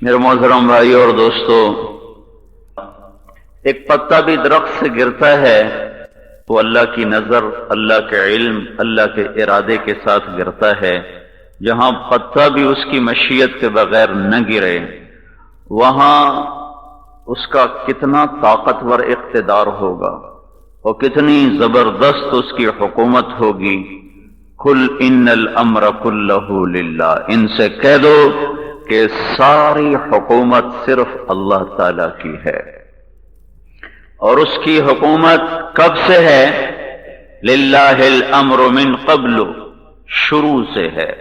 میرے محترم بھائیوں اور دوستو، ایک پتا بھی درخت سے گرتا ہے وہ اللہ کی نظر، اللہ کے علم، اللہ کے ارادے کے ساتھ گرتا ہے۔ جہاں پتا بھی اس کی مشیت کے بغیر نہ گرے، وہاں اس کا کتنا طاقتور اقتدار ہوگا اور کتنی زبردست اس کی حکومت ہوگی۔ قل ان الامر کلہ للہ، ان سے کہہ دو کہ ساری حکومت صرف اللہ تعالی کی ہے، اور اس کی حکومت کب سے ہے؟ للہ الامر من قبل، شروع سے ہے،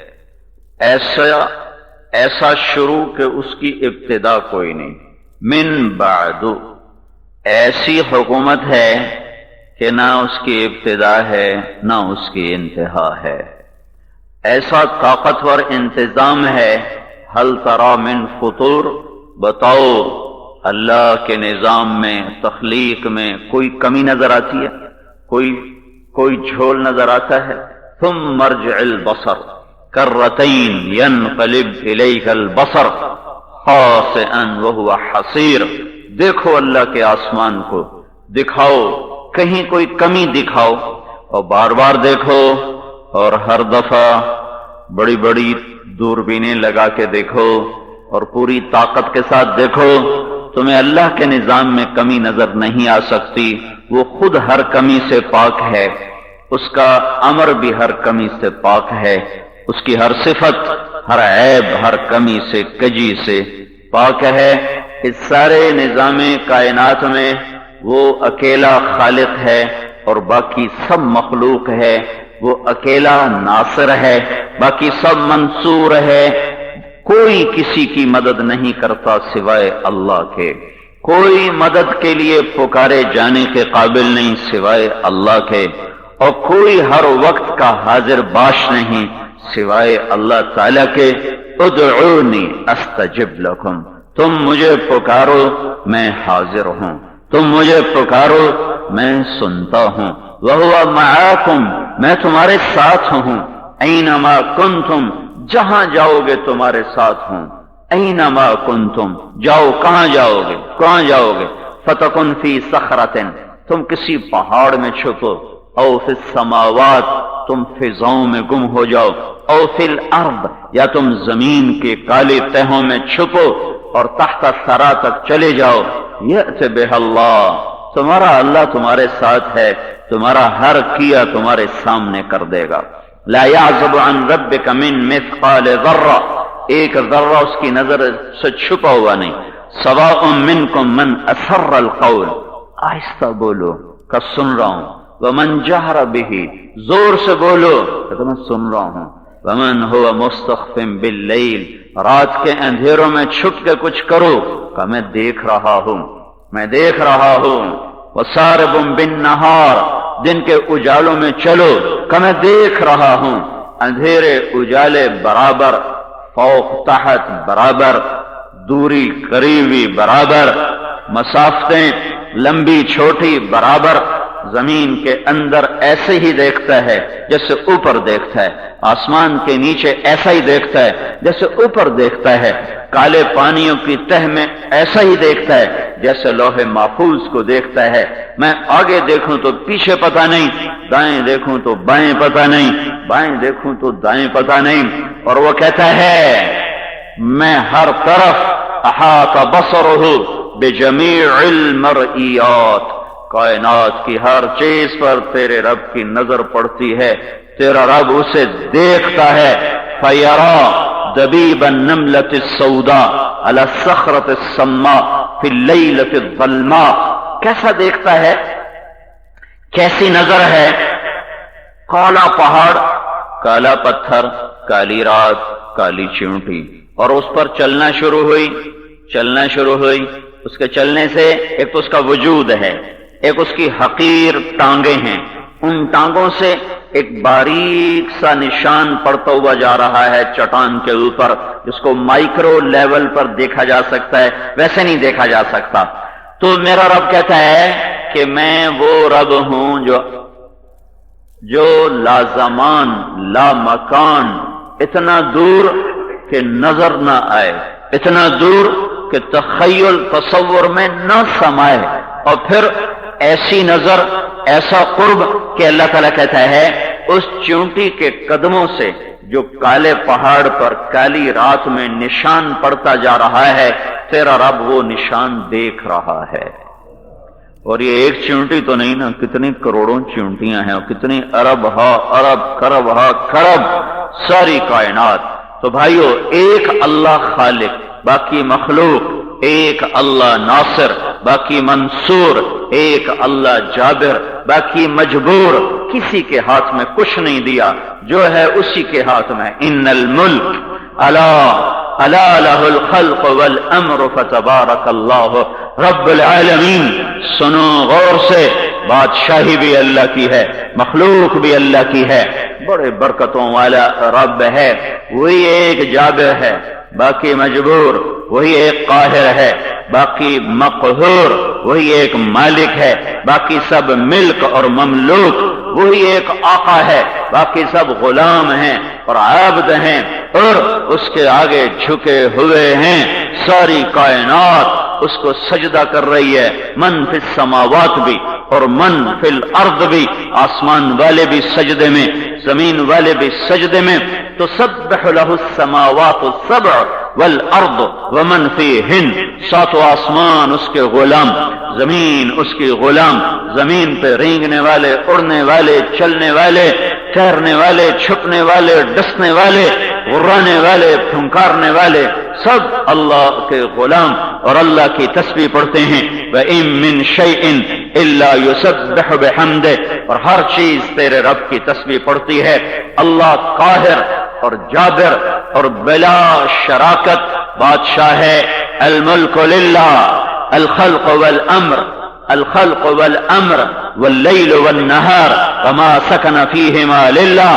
ایسا شروع کہ اس کی ابتدا کوئی نہیں۔ من بعد، ایسی حکومت ہے کہ نہ اس کی ابتدا ہے نہ اس کی انتہا ہے، ایسا طاقتور انتظام ہے۔ حل تری من فطور، بتاؤ اللہ کے نظام میں، تخلیق میں کوئی کمی نظر آتی ہے؟ کوئی جھول نظر آتا ہے؟ ثم مرجع البصر کرتین ینقلب الیک البصر خاسئا وهو حسیر، دیکھو اللہ کے آسمان کو، دکھاؤ کہیں کوئی کمی دکھاؤ، اور بار بار دیکھو، اور ہر دفعہ بڑی بڑی دوربینیں لگا کے دیکھو اور پوری طاقت کے ساتھ دیکھو، تمہیں اللہ کے نظام میں کمی نظر نہیں آ سکتی۔ وہ خود ہر کمی سے پاک ہے، اس کا امر بھی ہر کمی سے پاک ہے، اس کی ہر صفت، ہر عیب، ہر کمی سے، کجی سے پاک ہے۔ اس سارے نظام کائنات میں وہ اکیلا خالق ہے اور باقی سب مخلوق ہے، وہ اکیلا ناصر ہے، باقی سب منصور ہے۔ کوئی کسی کی مدد نہیں کرتا سوائے اللہ کے، کوئی مدد کے لیے پکارے جانے کے قابل نہیں سوائے اللہ کے، اور کوئی ہر وقت کا حاضر باش نہیں سوائے اللہ تعالی کے۔ ادعونی استجب لکم، تم مجھے پکارو میں حاضر ہوں، تم مجھے پکارو میں سنتا ہوں۔ وَهُوَ مَعَاكُمْ، میں تمہارے ساتھ ہوں۔ اَيْنَمَا كُنْتُمْ، جہاں جاؤ گے تمہارے ساتھ ہوں۔ اَيْنَمَا كُنْتُمْ، جاؤ کہاں جاؤ گے؟ کہاں جاؤ گے؟ فَتَكُنْ فِي صَخْرَةٍ، تم کسی پہاڑ میں چھپو، او فی السماوات، تم فضاؤں میں گم ہو جاؤ، او فی الارض، یا تم زمین کے کالے تہوں میں چھپو اور تحت الثری تک چلے جاؤ۔ یأت بہ اللہ، تمہارا اللہ تمہارے ساتھ ہے، تمہارا ہر کیا تمہارے سامنے کر دے گا۔ لا يعزب عن ربك من مثقال ذرہ، ایک ذرہ اس کی نظر سے چھپا ہوا نہیں۔ سواء منکم من اسر القول، آہستہ بولو کہ سن رہا ہوں، ومن جہر بہ، زور سے بولو کہ میں سن رہا ہوں، ومن هو مستخف باللیل، رات کے اندھیروں میں چھپ کے کچھ کرو کہ میں دیکھ رہا ہوں، میں دیکھ رہا ہوں۔ وسارب بالنہار، دن کے اجالوں میں چلو کہ میں دیکھ رہا ہوں۔ اندھیرے اجالے برابر، فوق تحت برابر، دوری قریبی برابر، مسافتیں لمبی چھوٹی برابر۔ زمین کے اندر ایسے ہی دیکھتا ہے جیسے اوپر دیکھتا ہے، آسمان کے نیچے ایسا ہی دیکھتا ہے جیسے اوپر دیکھتا ہے، کالے پانیوں کی تہ میں ایسا ہی دیکھتا ہے جیسے لوح محفوظ کو دیکھتا ہے۔ میں آگے دیکھوں تو پیچھے پتہ نہیں، دائیں دیکھوں تو بائیں پتہ نہیں، بائیں دیکھوں تو دائیں پتہ نہیں، اور وہ کہتا ہے میں ہر طرف احاط بصرہ بجمیع المرئیات، کائنات کی ہر چیز پر تیرے رب کی نظر پڑتی ہے، تیرا رب اسے دیکھتا ہے۔ فَيَرَى دَبِيبَ النَّمْلَةِ السَّوْدَاء عَلَى الصَّخْرَةِ السَّمَّاءِ فِي اللَّيْلَةِ الظَّلْمَاءِ، کیسا دیکھتا ہے، کیسی نظر ہے؟ کالا پہاڑ، کالا پتھر، کالی رات، کالی چیونٹی، اور اس پر چلنا شروع ہوئی، اس کے چلنے سے ایک تو اس کا وجود ہے، ایک اس کی حقیر ٹانگیں ہیں، ان ٹانگوں سے ایک باریک سا نشان پڑتا ہوا جا رہا ہے چٹان کے اوپر، جس کو مائکرو لیول پر دیکھا جا سکتا ہے، ویسے نہیں دیکھا جا سکتا۔ تو میرا رب کہتا ہے کہ میں وہ رب ہوں جو لا زمان لا مکان، اتنا دور کہ نظر نہ آئے، اتنا دور کہ تخیل تصور میں نہ سمائے، اور پھر ایسی نظر، ایسا قرب کہ اللہ تعالیٰ کہتا ہے اس چونٹی کے قدموں سے جو کالے پہاڑ پر کالی رات میں نشان پڑتا جا رہا ہے، تیرا رب وہ نشان دیکھ رہا ہے۔ اور یہ ایک چونٹی تو نہیں نا، کتنی کروڑوں چونٹیاں ہیں، اور کتنی ارب ہا ارب، کرب ہا کرب، ساری کائنات۔ تو بھائیو، ایک اللہ خالق، باقی مخلوق، ایک اللہ ناصر، باقی منصور، ایک اللہ جابر، باقی مجبور، کسی کے ہاتھ میں کچھ نہیں دیا، جو ہے اسی کے ہاتھ میں۔ ان الملک الا لہ الخلق والامر فتبارک اللہ رب العالمین۔ سنو غور سے، بادشاہی بھی اللہ کی ہے، مخلوق بھی اللہ کی ہے، بڑے برکتوں والا رب ہے۔ وہی ایک جابر ہے، باقی مجبور، وہی ایک قاہر ہے، باقی مقہور، وہی ایک مالک ہے، باقی سب ملک اور مملوک، وہی ایک آقا ہے، باقی سب غلام ہیں اور عبد ہیں، اور اس کے آگے جھکے ہوئے ہیں۔ ساری کائنات اس کو سجدہ کر رہی ہے، من فی السماوات بھی اور من فی الارض بھی، آسمان والے بھی سجدے میں، زمین والے بھی سجدے میں۔ تسبح لہ السماوات السبع والارض ومن فیہن، ساتوں آسمان اس کے غلام، زمین اس کی غلام، زمین پہ رینگنے والے، اڑنے والے، چلنے والے، ٹھہرنے والے، چھپنے والے، ڈسنے والے، غرانے والے، پھنکارنے والے، سب اللہ کے غلام اور اللہ کی تسبیح پڑھتے ہیں۔ وَإِن مِّن شَيْءٍ إِلَّا يُسَبِّحُ بِحَمْدِهِ، اور ہر چیز تیرے رب کی تسبیح پڑھتی ہے۔ اللہ قاہر اور جابر اور بلا شراکت بادشاہ ہے۔ الملک للہ، الخلق والامر، الخلق والامر واللیل والنہار وما سکن فیہما للہ۔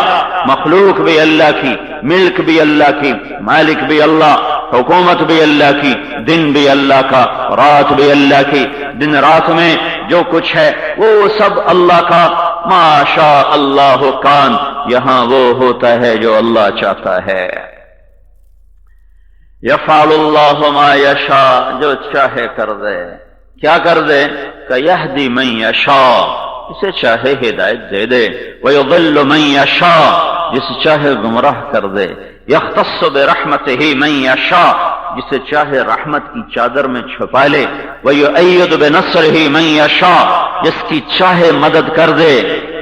مخلوق بھی اللہ کی، ملک بھی اللہ کی، مالک بھی اللہ، حکومت بھی اللہ کی، دن بھی اللہ کا، رات بھی اللہ کی۔ دن رات میں جو کچھ ہے وہ سب اللہ کا۔ ما شاء اللہ کان، یہاں وہ ہوتا ہے جو اللہ چاہتا ہے۔ یفعل اللہ ما یشاء، جو چاہے کر دے۔ کیا کر دے؟ کہ یہدی من یشاء، جسے چاہے ہدایت دے دے، ویضل من یشاء، جسے چاہے گمراہ کر دے، یختص برحمتہ من یشاء، جسے چاہے رحمت کی چادر میں چھپا لے، ویؤید بنصرہ من یشاء، جس کی چاہے مدد کر دے،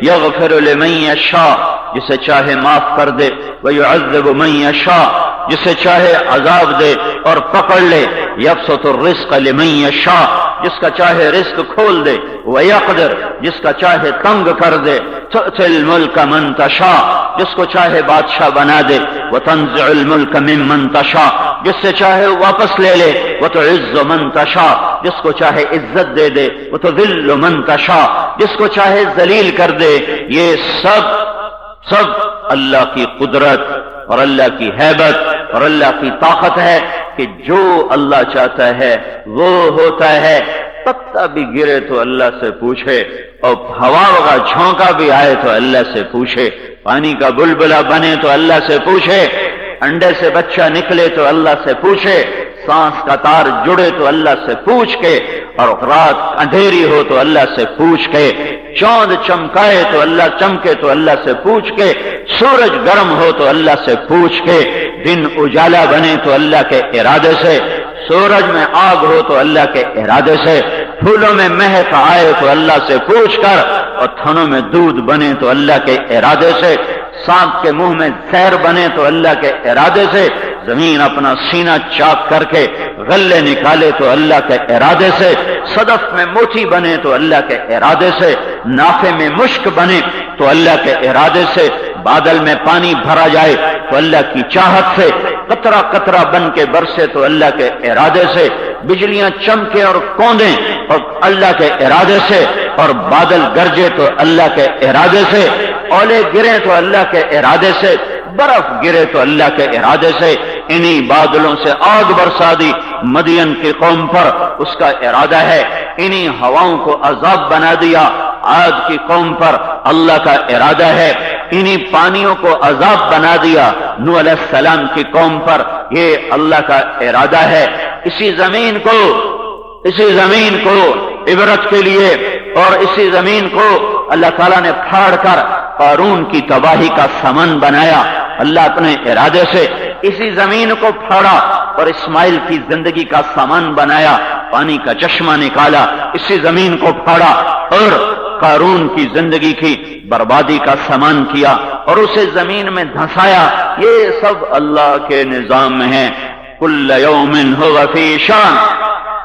یغفر لمن یشاء، جسے چاہے معاف کر دے، ویعذب من یشاء، جسے چاہے عذاب دے اور پکڑ لے، یبسط الرزق لمن یشاء، جس کا چاہے رزق کھول دے، ویقدر، جس کا چاہے تنگ کر دے، تؤتی الملک من تشاء، جس کو چاہے بادشاہ بنا دے، وتنزع الملک ممن تشاء، جس سے چاہے واپس لے لے، وتعز من تشاء، جس کو چاہے عزت دے دے، وتذل من تشاء، جس کو چاہے ذلیل کر دے۔ یہ سب اللہ کی قدرت اور اللہ کی ہیبت اور اللہ کی طاقت ہے کہ جو اللہ چاہتا ہے وہ ہوتا ہے۔ پتا بھی گرے تو اللہ سے پوچھے، اور ہوا کا جھونکا بھی آئے تو اللہ سے پوچھے، پانی کا بلبلا بنے تو اللہ سے پوچھے، انڈے سے بچہ نکلے تو اللہ سے پوچھے، سانس کا تار جڑے تو اللہ سے پوچھ کے، اور رات اندھیری ہو تو اللہ سے پوچھ کے، چاند چمکائے تو اللہ چمکے تو اللہ سے پوچھ کے، سورج گرم ہو تو اللہ سے پوچھ کے، دن اجالا بنے تو اللہ کے ارادے سے، سورج میں آگ ہو تو اللہ کے ارادے سے، پھولوں میں مہک آئے تو اللہ سے پوچھ کر، اور تھنوں میں دودھ بنے تو اللہ کے ارادے سے، سانپ کے منہ میں زہر بنے تو اللہ کے ارادے سے، زمین اپنا سینہ چاک کر کے غلے نکالے تو اللہ کے ارادے سے، صدف میں موتی بنے تو اللہ کے ارادے سے، نافے میں مشک بنے تو اللہ کے ارادے سے، بادل میں پانی بھرا جائے تو اللہ کی چاہت سے، قطرہ قطرہ بن کے برسے تو اللہ کے ارادے سے، بجلیاں چمکے اور کوندیں اور اللہ کے ارادے سے، اور بادل گرجے تو اللہ کے ارادے سے، اولے گرے تو اللہ کے ارادے سے، برف گرے تو اللہ کے ارادے سے۔ انہی بادلوں سے آگ برسا دی مدین کی قوم پر، اس کا ارادہ ہے۔ انہی ہواؤں کو عذاب بنا دیا عاد کی قوم پر اللہ کا ارادہ ہے، انہی پانیوں کو عذاب بنا دیا نوح علیہ السلام کی قوم پر، یہ اللہ کا ارادہ ہے۔ اسی زمین کو عبرت کے لیے اور اسی زمین کو اللہ تعالیٰ نے پھاڑ کر قارون کی تباہی کا سامان بنایا۔ اللہ اپنے ارادے سے اسی زمین کو پھاڑا اور اسماعیل کی زندگی کا سامان بنایا، پانی کا چشمہ نکالا، اسی زمین کو پھاڑا اور قارون کی زندگی کی بربادی کا سامان کیا اور اسے زمین میں دھنسایا۔ یہ سب اللہ کے نظام میں ہے۔ کل یوم هو فی شان،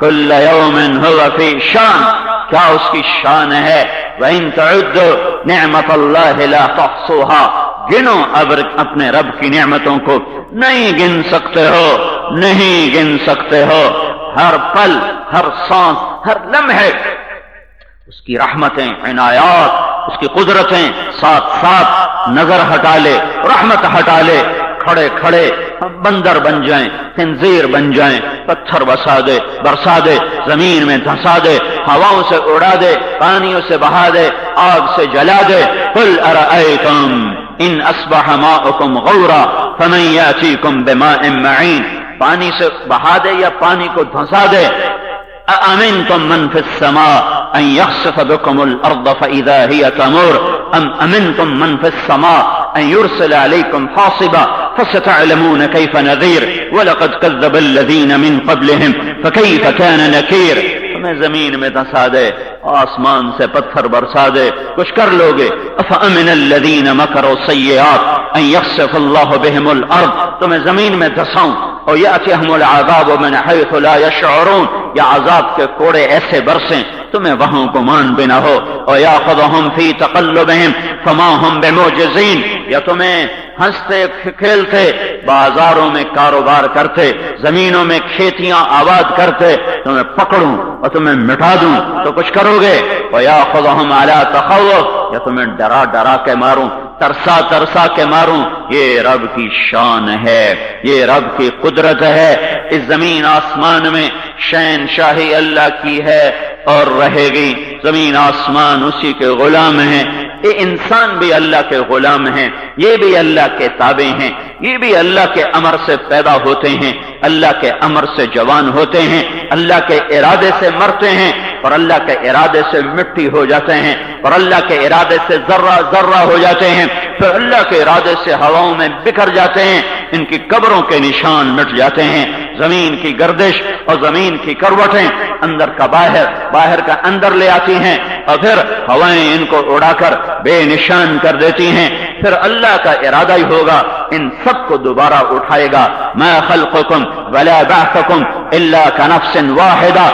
کل یوم هو فی شان، کیا اس کی شان ہے۔ وَإِن تَعُدُّوا نِعْمَةَ اللَّهِ لَا تُحْصُوهَا، گنو اپنے رب کی نعمتوں کو نہیں گن سکتے ہو، نہیں گن سکتے ہو۔ ہر پل، ہر سانس، ہر لمحے اس کی رحمتیں، عنایات، اس کی قدرتیں ساتھ ساتھ نظر ہٹا لے، رحمت ہٹا لے، کھڑے کھڑے ہم بندر بن جائیں، خنزیر بن جائیں، پتھر برسا دے، زمین میں دھنسا دے، ہواؤں سے اڑا دے، پانیوں سے بہا دے، آگ سے جلا دے۔ قل ارأیتم ان اصبح ماؤکم غورا فمن یاتیکم بماء معین، پانی سے بہا دے یا پانی کو دھنسا دے۔ أأمنتم من في السماء أن يخسف بكم الأرض فإذا هي تمور أم أمنتم من في السماء أن يرسل عليكم حاصبا فستعلمون كيف نذير ولقد كذب الذين من قبلهم فكيف كان نكير۔ تمہیں زمین میں دھنسا دے، آسمان سے پتھر برسا دے، کچھ کر لوگے۔ أفأمن الذين مكروا السيئات أن يخسف الله بهم الأرض، تمہیں زمین میں دھساؤں اور يأتيهم العذاب من حيث لا يشعرون، یا عذاب کے کوڑے ایسے برسیں تمہیں وہاں گمان بھی نہ ہو۔ وَيَأْخُذُهُمْ فِي تَقَلُّبِهِمْ فَمَا هُمْ بِمُعْجِزِينَ، یا تمہیں ہنستے کھیلتے بازاروں میں کاروبار کرتے، زمینوں میں کھیتیاں آباد کرتے، تمہیں پکڑوں اور تمہیں مٹا دوں تو کچھ کرو گے۔ وَيَأْخُذُهُمْ عَلَىٰ تَخَوُّفٍ، یا تمہیں ڈرا ڈرا کے ماروں، ترسا ترسا کے ماروں۔ یہ رب کی شان ہے، یہ رب کی قدرت ہے۔ اس زمین آسمان میں شہنشاہی اللہ کی ہے اور رہے گی۔ زمین آسمان اسی کے غلام ہیں، یہ انسان بھی اللہ کے غلام ہیں، یہ بھی اللہ کے تابع ہیں، یہ بھی اللہ کے امر سے پیدا ہوتے ہیں، اللہ کے امر سے جوان ہوتے ہیں، اللہ کے ارادے سے مرتے ہیں اور اللہ کے ارادے سے مٹی ہو جاتے ہیں اور اللہ کے ارادے سے ذرہ ذرہ ہو جاتے ہیں، پھر اللہ کے ارادے سے ہواؤں میں بکھر جاتے ہیں، ان کی قبروں کے نشان مٹ جاتے ہیں۔ زمین کی گردش اور زمین کی کروٹیں اندر کا باہر، باہر کا اندر لے آتی ہیں اور پھر ہوائیں ان کو اڑا کر بے نشان کر دیتی ہیں۔ پھر اللہ کا ارادہ ہی ہوگا ان سب کو دوبارہ اٹھائے گا۔ ما خلقکم ولا بعثکم الا کنفس واحدہ،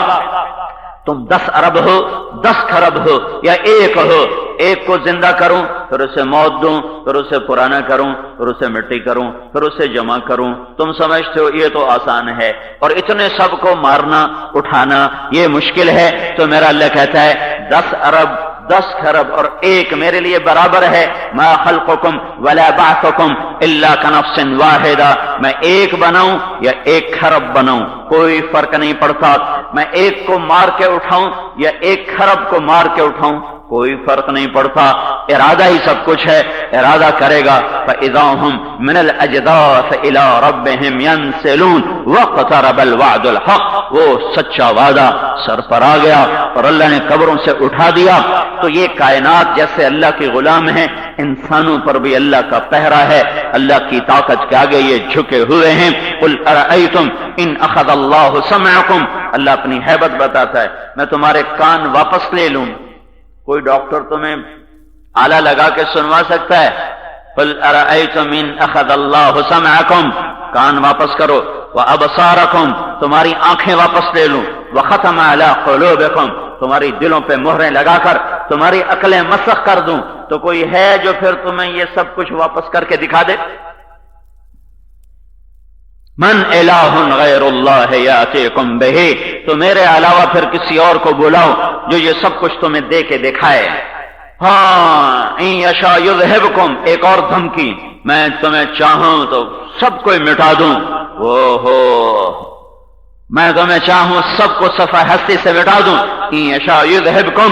تم 10 ارب ہو، 10 کھرب ہو یا ایک ہو، ایک کو زندہ کروں پھر اسے موت دوں، پھر اسے پرانا کروں، پھر اسے مٹی کروں، پھر اسے جمع کروں۔ تم سمجھتے ہو یہ تو آسان ہے، اور اتنے سب کو مارنا اٹھانا یہ مشکل ہے۔ تو میرا اللہ کہتا ہے 10 ارب 10 کھرب اور ایک میرے لیے برابر ہے۔ ما خلقکم ولا بعثکم الا کنفس واحدہ، میں ایک بناؤں یا ایک کھرب بناؤں کوئی فرق نہیں پڑتا، میں ایک کو مار کے اٹھاؤں یا ایک کھرب کو مار کے اٹھاؤں کوئی فرق نہیں پڑتا، ارادہ ہی سب کچھ ہے، ارادہ کرے گا۔ فَإِذَا هُمْ مِنَ الْأَجْدَاثِ إِلَىٰ رَبِّهِمْ يَنْسِلُونَ وَاقْتَرَبَ الْوَعْدُ الْحَقُّ، وہ سچا وعدہ سر پر آ گیا اور اللہ نے قبروں سے اٹھا دیا۔ تو یہ کائنات جیسے اللہ کے غلام ہیں، انسانوں پر بھی اللہ کا پہرا ہے، اللہ کی طاقت کے آگے یہ جھکے ہوئے ہیں۔ قُلْ أَرَأَيْتُمْ إِنْ أَخَذَ اللَّهُ سَمْعَكُمْ، اللہ اپنی ہیبت بتاتا ہے، میں تمہارے کان واپس لے لوں۔ کوئی ڈاکٹر تمہیں آلہ لگا کے سنوا سکتا ہے؟ قل ارأیتم ان اخذ اللہ سمعکم، کان واپس کرو، وابصارکم، تمہاری آنکھیں واپس لے لوں، وختم علی قلوبکم، تمہاری دلوں پہ مہریں لگا کر تمہاری عقلیں مسخ کر دوں، تو کوئی ہے جو پھر تمہیں یہ سب کچھ واپس کر کے دکھا دے؟ من الہ غیر اللہ یاتیکم بہ، تو میرے علاوہ پھر کسی اور کو بلاؤ جو یہ سب کچھ تمہیں دے کے دکھائے۔ ہاں ان یشاء یذہبکم، ایک اور دھمکی، میں تمہیں چاہوں تو سب کو مٹا دوں۔ میں تمہیں چاہوں سب کو صفحہ ہستی سے مٹا دوں۔ ان یشاء یذہبکم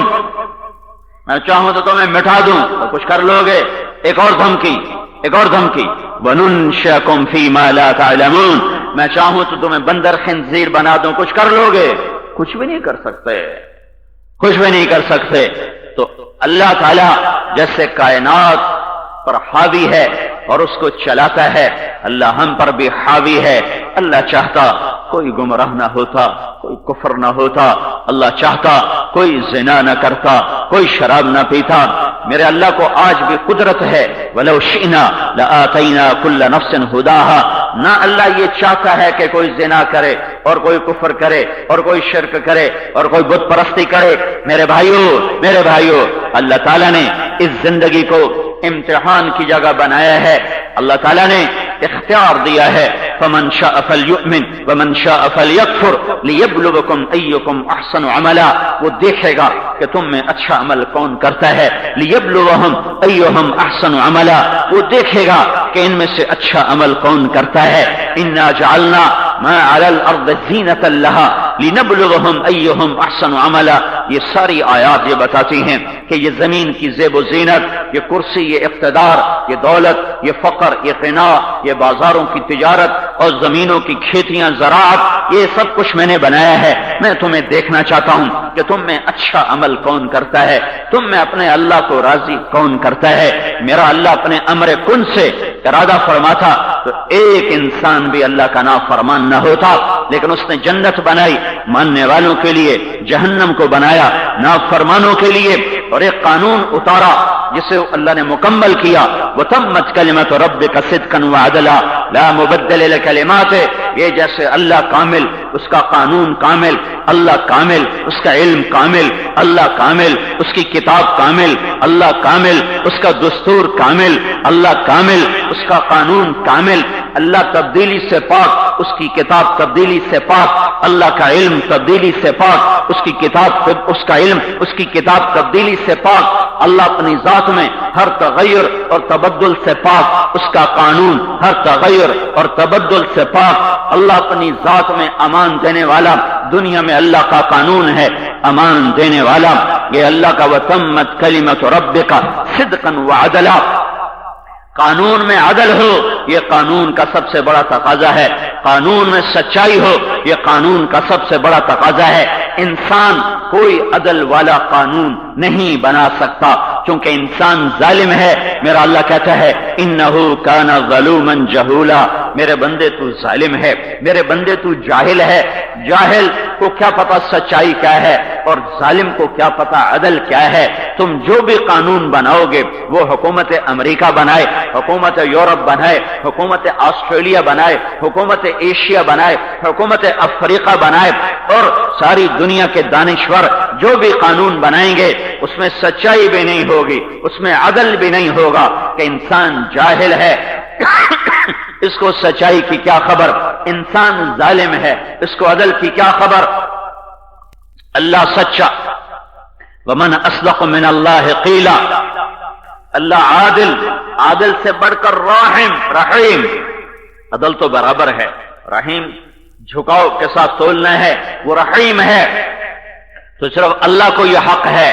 میں چاہوں تو تمہیں مٹا دوں تو کچھ کر لو گے. ایک اور دھمکی، ایک اور دھمکی، وَنُنْشِئَكُمْ فِي مَا لَا تَعْلَمُونَ، میں چاہوں تو تمہیں بندر خنزیر بنا دوں، کچھ کر لو گے؟ کچھ بھی نہیں کر سکتے، کچھ بھی نہیں کر سکتے. تو اللہ تعالیٰ جیسے کائنات پر حاوی ہے اور اس کو چلاتا ہے، اللہ ہم پر بھی حاوی ہے. اللہ چاہتا کوئی گمراہ نہ ہوتا، کوئی کفر نہ ہوتا، اللہ چاہتا کوئی زنا نہ کرتا، کوئی شراب نہ پیتا. میرے اللہ کو آج بھی قدرت ہے، وَلَوْ شِئْنَا لَآتَيْنَا كُلَّ نَفْسٍ هُدَاهَا. نہ اللہ یہ چاہتا ہے کہ کوئی زنا کرے اور کوئی کفر کرے اور کوئی شرک کرے اور کوئی بت پرستی کرے. میرے بھائیوں، اللہ تعالیٰ نے اس زندگی کو امتحان کی جگہ بنایا ہے. اللہ تعالیٰ نے اختیار دیا ہے، فَمَنْ شَاءَ فَلْيُؤْمِنْ وَمَنْ شَاءَ فَلْيَكْفُرْ لِيَبْلُوَكُمْ أَيُّكُمْ أَحْسَنُ عَمَلًا. وہ دیکھے گا کہ تم میں اچھا عمل کون کرتا ہے. لِيَبْلُوَهُمْ أَيُّهُمْ أَحْسَنُ عَمَلًا، وہ دیکھے گا کہ ان میں سے اچھا عمل کون کرتا ہے. إِنَّا جَعَلْنَا مَا عَلَى الْأَرْضِ زِينَةً لَهَا لِنَبْلُوَهُمْ أَيُّهُمْ أَحْسَنُ عَمَلًا. یہ ساری آیات یہ بتاتی ہیں کہ یہ زمین کی زیب و زینت، یہ کرسی، یہ اقتدار، یہ دولت، یہ فقر، یہ غنا، یہ بازاروں کی تجارت اور زمینوں کی کھیتیاں، زراعت، یہ سب کچھ میں نے بنایا ہے. میں تمہیں دیکھنا چاہتا ہوں کہ تم میں اچھا عمل کون کرتا ہے، تم میں اپنے اللہ کو راضی کون کرتا ہے. میرا اللہ اپنے امر کن سے ارادہ فرماتا تو ایک انسان بھی اللہ کا نافرمان نہ ہوتا، لیکن اس نے جنت بنائی ماننے والوں کے لیے، جہنم کو بنایا نافرمانوں کے لیے. اور ایک قانون اتارا جسے اللہ نے مکمل کیا، وَتَمَّتْ كَلِمَةُ رَبِّكَ صِدْقًا وَعَدْلًا لَا مُبَدِّلَ لِكَلِمَاتِهِ. یہ جیسے اللہ کامل، اس کا قانون کامل، اللہ کامل، اس کا علم کامل، اللہ کامل، اس کی کتاب کامل، اللہ کامل، اس کا دستور کامل، اللہ کامل، اس کا قانون کامل. اللہ تبدیلی سے پاک، اس کی کتاب تبدیلی سے پاک. اللہ کا علم تبدیلی سے پاک، اس کی کتاب، اس کا علم، اس کی کتاب تبدیلی سے پاک. اللہ اپنی ذات میں ہر تغیر اور تبدل سے پاک، اس کا قانون ہر تغیر اور تبدل سے پاک. اللہ اپنی ذات میں امان دینے والا، دنیا میں اللہ کا قانون ہے امان دینے والا. یہ اللہ کا وَتَمَّتْ كَلِمَةُ رَبِّكَ صِدْقًا وَعَدْلًا. قانون میں عدل ہو، یہ قانون کا سب سے بڑا تقاضا ہے. قانون میں سچائی ہو، یہ قانون کا سب سے بڑا تقاضا ہے. انسان کوئی عدل والا قانون نہیں بنا سکتا کیونکہ انسان ظالم ہے. میرا اللہ کہتا ہے انہ کان ظلوما جہولا. میرے بندے تو ظالم ہے، میرے بندے تو جاہل ہے. جاہل کو کیا پتا سچائی کیا ہے اور ظالم کو کیا پتا عدل کیا ہے. تم جو بھی قانون بناؤ گے، وہ حکومت امریکہ بنائے، حکومت یورپ بنائے، حکومت آسٹریلیا بنائے، حکومت ایشیا بنائے، حکومت افریقہ بنائے، اور ساری دنیا کے دانشور جو بھی قانون بنائیں گے اس میں سچائی بھی نہیں ہوگی، اس میں عدل بھی نہیں ہوگا کہ انسان جاہل ہے اس کو سچائی کی کیا خبر، انسان ظالم ہے اس کو عدل کی کیا خبر. اللہ سچا، ومن اصدق من اللہ قیلا. اللہ عادل، عادل سے بڑھ کر رحیم. عدل تو برابر ہے، رحیم جھکاؤ کے ساتھ تولنا ہے، وہ رحیم ہے. تو صرف اللہ کو یہ حق ہے،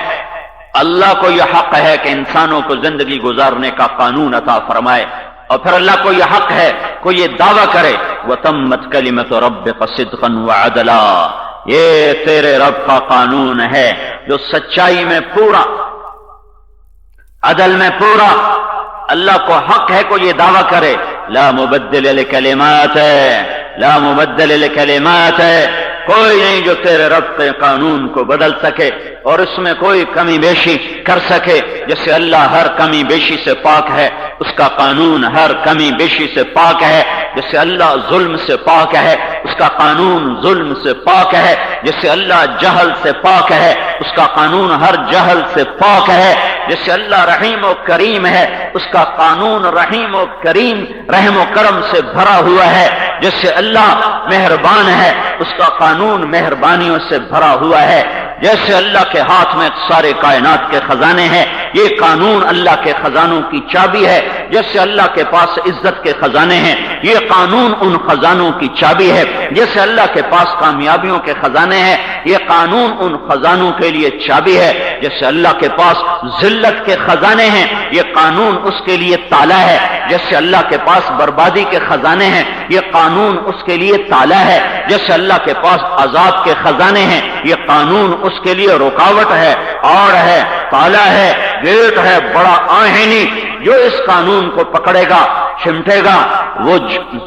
اللہ کو یہ حق ہے کہ انسانوں کو زندگی گزارنے کا قانون عطا فرمائے. اور پھر اللہ کو یہ حق ہے کوئی یہ دعویٰ کرے وَتَمَّتْ كَلِمَةُ رَبِّكَ صِدْقًا وَعَدْلًا. یہ تیرے رب کا قانون ہے جو سچائی میں پورا، عدل میں پورا. اللہ کو حق ہے کوئی یہ دعویٰ کرے لا مبدل لکلماتہ، لا مبدل لکلماتہ. کوئی نہیں جو تیرے رب کے قانون کو بدل سکے اور اس میں کوئی کمی بیشی کر سکے. جیسے اللہ ہر کمی بیشی سے پاک ہے، اس کا قانون ہر کمی بیشی سے پاک ہے. جیسے اللہ ظلم سے پاک ہے، اس کا قانون ظلم سے پاک ہے. جیسے اللہ جہل سے پاک ہے، اس کا قانون ہر جہل سے پاک ہے. جیسے اللہ رحیم و کریم ہے، اس کا قانون رحیم و کریم، رحم و کرم سے بھرا ہوا ہے. جیسے اللہ مہربان ہے، اس کا قانون مہربانیوں سے بھرا ہوا ہے. جیسے اللہ کے ہاتھ میں سارے کائنات کے خزانے ہیں، یہ قانون اللہ کے خزانوں کی چابی ہے، جیسے اللہ کے پاس عزت کے خزانے ہیں، یہ قانون ان خزانوں کی چابی ہے، جیسے اللہ کے پاس کامیابیوں کے خزانے ہیں، یہ قانون ان خزانوں کے لیے چابی ہے، جیسے اللہ کے پاس ذلت کے خزانے ہیں، یہ قانون اس کے لیے تالا ہے، جیسے اللہ کے پاس بربادی کے خزانے ہیں، یہ قانون اس کے لیے تالا ہے، جیسے اللہ کے پاس عذاب کے خزانے ہیں، یہ قانون اس کے لیے رکاوٹ ہے، آڑ ہے، تالا ہے، گیٹ ہے، بڑا آہنی۔ جو اس قانون کو پکڑے گا، چمٹے گا، وہ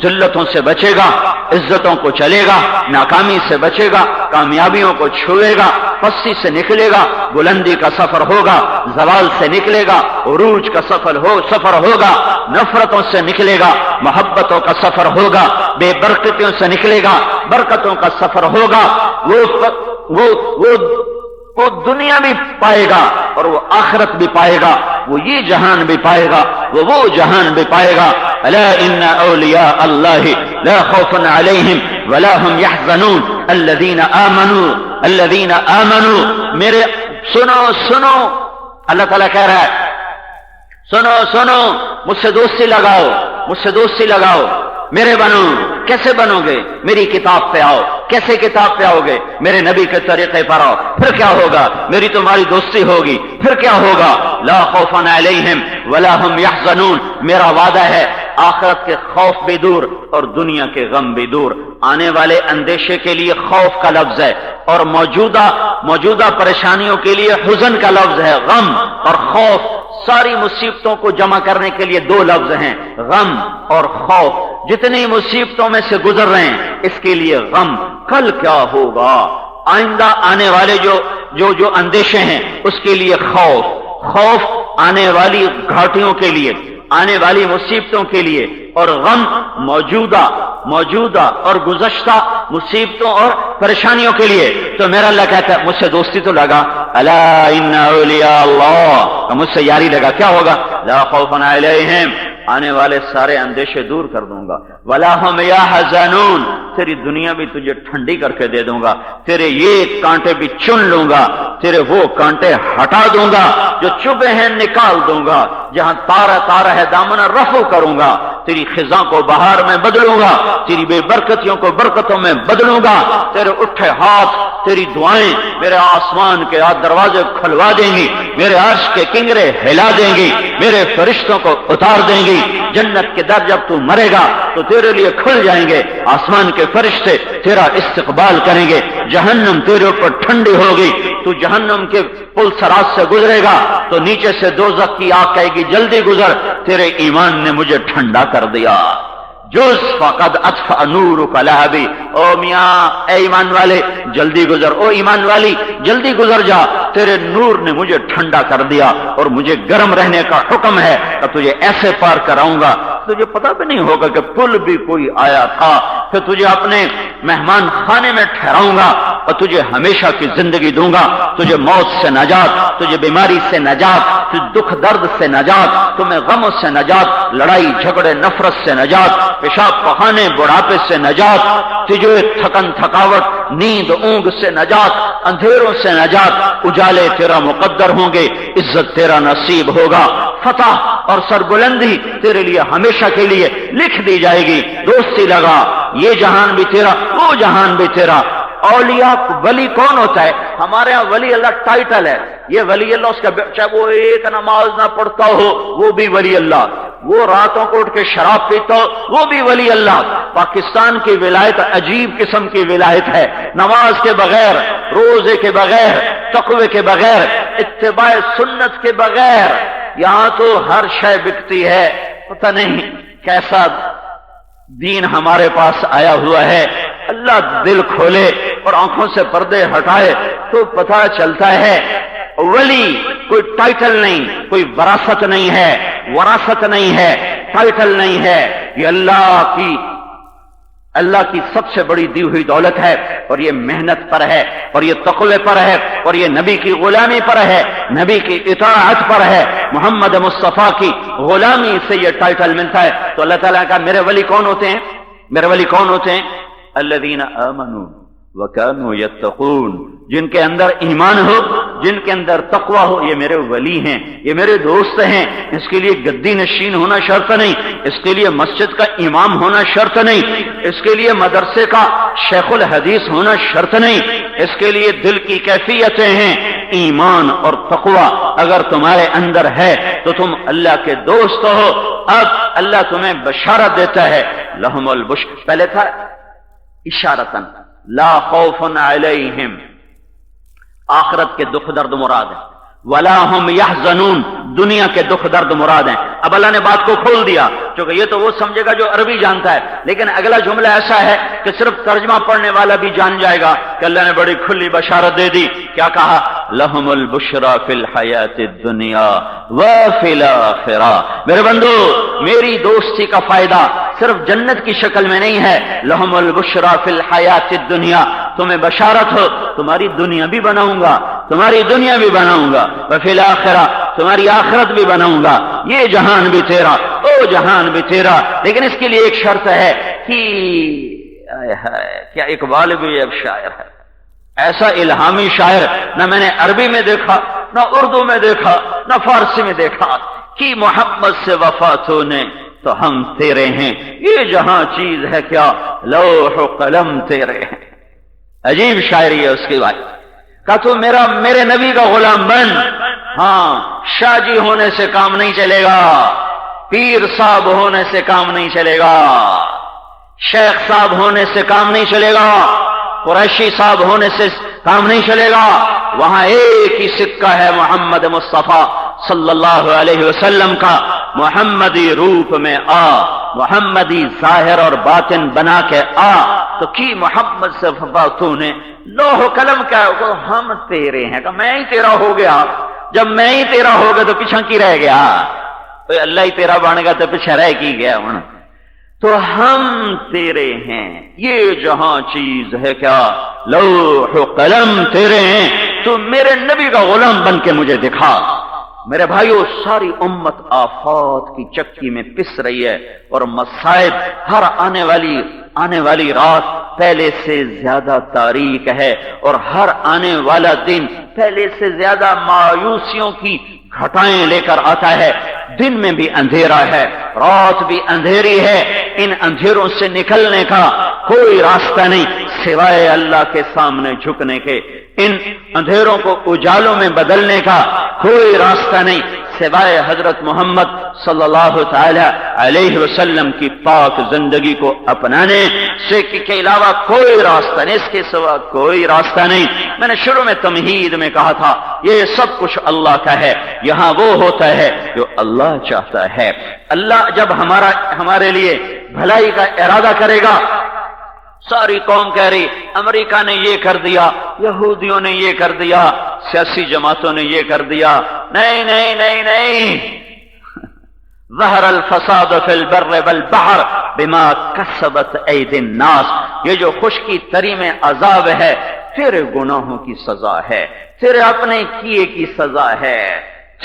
ذلتوں سے بچے گا، عزتوں کو چلے گا، ناکامی سے بچے گا، کامیابیوں کو چھوئے گا، پستی سے نکلے گا، بلندی کا سفر ہوگا، زوال سے نکلے گا، عروج کا سفر ہوگا، نفرتوں سے نکلے گا، محبتوں کا سفر ہوگا، بے برکتوں سے نکلے گا، برکتوں کا سفر ہوگا، وہ دنیا بھی پائے گا اور وہ آخرت بھی پائے گا، وہ یہ جہان بھی پائے گا، وہ جہان بھی پائے گا۔ الا ان اولیاء اللہ لا خوف علیہم ولا هم يحزنون الذین آمنوا میرے سنو اللہ تعالیٰ کہہ رہا ہے سنو مجھ سے دوستی لگاؤ، میرے بنو۔ کیسے بنو گے؟ میری کتاب پہ آؤ۔ کیسے کتاب پہ آؤ گے؟ میرے نبی کے طریقے پر آؤ، پھر کیا ہوگا؟ میری تمہاری دوستی ہوگی، پھر کیا ہوگا؟ لا خوف علیہم ولا هم يحزنون، میرا وعدہ ہے آخرت کے خوف بھی دور اور دنیا کے غم بھی دور۔ آنے والے اندیشے کے لیے خوف کا لفظ ہے اور موجودہ پریشانیوں کے لیے حزن کا لفظ ہے، غم اور خوف۔ ساری مصیبتوں کو جمع کرنے کے لیے دو لفظ ہیں، غم اور خوف۔ جتنی مصیبتوں میں سے گزر رہے ہیں اس کے لیے غم، کل کیا ہوگا، آئندہ آنے والے جو اندیشے ہیں اس کے لیے خوف آنے والی گھاٹیوں کے لیے، آنے والی مصیبتوں کے لیے، اور غم موجودہ اور گزشتہ مصیبتوں اور پریشانیوں کے لیے۔ تو میرا اللہ کہتا ہے مجھ سے دوستی تو لگا، الا ان اولیاء اللہ، مجھ سے یاری لگا، کیا ہوگا؟ لا خوف علیہم، آنے والے سارے اندیشے دور کر دوں گا، ولا هم يحزنون، تیری دنیا بھی تجھے ٹھنڈی کر کے دے دوں گا، تیرے یہ کانٹے بھی چن لوں گا، تیرے وہ کانٹے ہٹا دوں گا جو چبھے ہیں، نکال دوں گا، جہاں تارا ہے دامن رفع کروں گا، تیری خزاں کو بہار میں بدلوں گا، تیری بے برکتیوں کو برکتوں میں بدلوں گا، تیرے اٹھے ہاتھ، تیری دعائیں میرے آسمان کے دروازے کھلوا دیں گی، میرے عرش کے کنگرے ہلا دیں گی، میرے فرشتوں کو اتار دیں گی۔ جنت کے در جب تو مرے گا تو تیرے لیے کھل جائیں گے، آسمان کے فرشتے تیرا استقبال کریں گے، جہنم تیرے اوپر ٹھنڈی ہوگی، تو جہنم کے پل سراج سے گزرے گا تو نیچے سے دوزخ کی آگ کہے گی جلدی گزر، تیرے ایمان نے مجھے ٹھنڈا کر دیا۔ جز فقد اطفأ نورک لہبی، او میاں اے ایمان والے جلدی گزر، او ایمان والی جلدی گزر جا، تیرے نور نے مجھے ٹھنڈا کر دیا اور مجھے گرم رہنے کا حکم ہے، کہ تجھے ایسے پار کراؤں گا تجھے پتہ بھی نہیں ہوگا کہ پل بھی کوئی آیا تھا، پھر تجھے اپنے مہمان خانے میں ٹھہراؤں گا اور تجھے ہمیشہ کی زندگی دوں گا، تجھے موت سے نجات، تجھے بیماری سے نجات، تجھے دکھ درد سے نجات، تمہیں غم سے نجات، لڑائی جھگڑے نفرت سے نجات، پیشاب پخانے بڑھاپے سے نجات، تجھے تھکن تھکاوٹ نیند اونگ سے نجات، اندھیروں سے نجات، اجالے تیرا مقدر ہوں گے، عزت تیرا نصیب ہوگا، فتح اور سربلندی تیرے لیے ہمیشہ کے لیے لکھ دی جائے گی۔ دوستی لگا، یہ جہان بھی تیرا، وہ جہان بھی تیرا۔ اولیاء ولی کون ہوتا ہے؟ ہمارے ہاں ولی اللہ ٹائٹل ہے، یہ ولی اللہ اس کا، چاہے وہ ایک نماز نہ پڑھتا ہو وہ بھی ولی اللہ، وہ راتوں کو اٹھ کے شراب پیتا ہو وہ بھی ولی اللہ۔ پاکستان کی ولایت عجیب قسم کی ولایت ہے، نماز کے بغیر، روزے کے بغیر، تقوی کے بغیر، اتباع سنت کے بغیر، یہاں تو ہر شے بکتی ہے۔ پتہ نہیں کیسا دین ہمارے پاس آیا ہوا ہے۔ اللہ دل کھولے اور آنکھوں سے پردے ہٹائے تو پتہ چلتا ہے ولی کوئی ٹائٹل نہیں، کوئی وراثت نہیں ہے، ٹائٹل نہیں ہے، یہ اللہ کی سب سے بڑی دی ہوئی دولت ہے، اور یہ محنت پر ہے، اور یہ تقوی پر ہے، اور یہ نبی کی غلامی پر ہے، نبی کی اطاعت پر ہے، محمد مصطفیٰ کی غلامی سے یہ ٹائٹل ملتا ہے۔ تو اللہ تعالیٰ کا میرے ولی کون ہوتے ہیں؟ میرے ولی کون ہوتے ہیں؟ الذین آمنوا وَكَانُوا يَتَّقُونَ، جن کے اندر ایمان ہو، جن کے اندر تقوی ہو، یہ میرے ولی ہیں، یہ میرے دوست ہیں۔ اس کے لیے گدی نشین ہونا شرط نہیں، اس کے لیے مسجد کا امام ہونا شرط نہیں، اس کے لیے مدرسے کا شیخ الحدیث ہونا شرط نہیں، اس کے لیے دل کی کیفیتیں ہیں، ایمان اور تقوی اگر تمہارے اندر ہے تو تم اللہ کے دوست ہو۔ اب اللہ تمہیں بشارت دیتا ہے، لہم البشر، پہلے تھا اشارتن، لا خوف علیہم، آخرت کے دکھ درد مراد ہے، ولا ہم یحزنون، دنیا کے دکھ درد مراد ہیں۔ اب اللہ نے بات کو کھول دیا، چونکہ یہ تو وہ سمجھے گا جو عربی جانتا ہے، لیکن اگلا جملہ ایسا ہے کہ صرف ترجمہ پڑھنے والا بھی جان جائے گا کہ اللہ نے بڑی کھلی بشارت دے دی۔ کیا کہا؟ لہم البشرا فی الحیات الدنیا وفی الآخرہ۔ میرے بندو، میری دوستی کا فائدہ صرف جنت کی شکل میں نہیں ہے، لہم البشرا فی الحیات الدنیا، تمہیں بشارت ہو تمہاری دنیا بھی بناؤں گا، تمہاری دنیا بھی بناؤں گا، وفی الآخرہ، تمہاری آخرت بھی بناؤں گا، یہ جہان بھی تیرا، او جہان بھی تیرا۔ لیکن اس کے لیے ایک شرط ہے کہ کیا اقبال بھی اب شاعر ہے، ایسا الہامی شاعر نہ میں نے عربی میں دیکھا، نہ اردو میں دیکھا، نہ فارسی میں دیکھا، کہ محمد سے وفا تو نے تو ہم تیرے ہیں، یہ جہاں چیز ہے کیا، لوح و قلم تیرے ہیں۔ عجیب شاعری ہے اس کی بات، کہ تو میرے نبی کا غلام بن۔ ہاں، شاہ جی ہونے سے کام نہیں چلے گا، پیر صاحب ہونے سے کام نہیں چلے گا، شیخ صاحب ہونے سے کام نہیں چلے گا، قریشی صاحب ہونے سے کام نہیں چلے گا۔ وہاں ایک ہی سکہ ہے محمد مصطفیٰ صلی اللہ علیہ وسلم کا، محمدی روپ میں آ، محمدی ظاہر اور باطن بنا کے آ، تو کی محمد سے وفا تو نے، لوح و قلم کیا ہے؟ ہم تیرے ہیں، کہ میں ہی تیرا ہو گیا، جب میں ہی تیرا ہو گیا تو پیچھے کی رہ گیا؟ اللہ ہی تیرا بن گیا تو پیچھے رہ کی گیا ہوں؟ تو ہم تیرے ہیں، یہ جہاں چیز ہے کیا، لوح و قلم تیرے ہیں، تو میرے نبی کا غلام بن کے مجھے دکھا۔ میرے بھائیو، ساری امت آفات کی چکی میں پس رہی ہے، اور مصائب، ہر آنے والی رات پہلے سے زیادہ تاریک ہے، اور ہر آنے والا دن پہلے سے زیادہ مایوسیوں کی گھٹائیں لے کر آتا ہے۔ دن میں بھی اندھیرا ہے، رات بھی اندھیری ہے، ان اندھیروں سے نکلنے کا کوئی راستہ نہیں سوائے اللہ کے سامنے جھکنے کے، ان اندھیروں کو اجالوں میں بدلنے کا کوئی راستہ نہیں سوائے حضرت محمد صلی اللہ تعالی علیہ وسلم کی پاک زندگی کو اپنانے سے کے علاوہ کوئی راستہ نہیں، اس کے سوا کوئی راستہ نہیں۔ میں نے شروع میں تمہید میں کہا تھا یہ سب کچھ اللہ کا ہے، یہاں وہ ہوتا ہے جو اللہ چاہتا ہے۔ اللہ جب ہمارے لیے بھلائی کا ارادہ کرے گا، ساری قوم کہہ رہی امریکہ نے یہ کر دیا، یہودیوں نے یہ کر دیا، سیاسی جماعتوں نے یہ کر دیا، نہیں نہیں نہیں نہیں، ظہر الفساد فی البر والبحر بما کسبت ایدی الناس، یہ جو خشکی تری میں عذاب ہے تیرے گناہوں کی سزا ہے، تیرے اپنے کیے کی سزا ہے،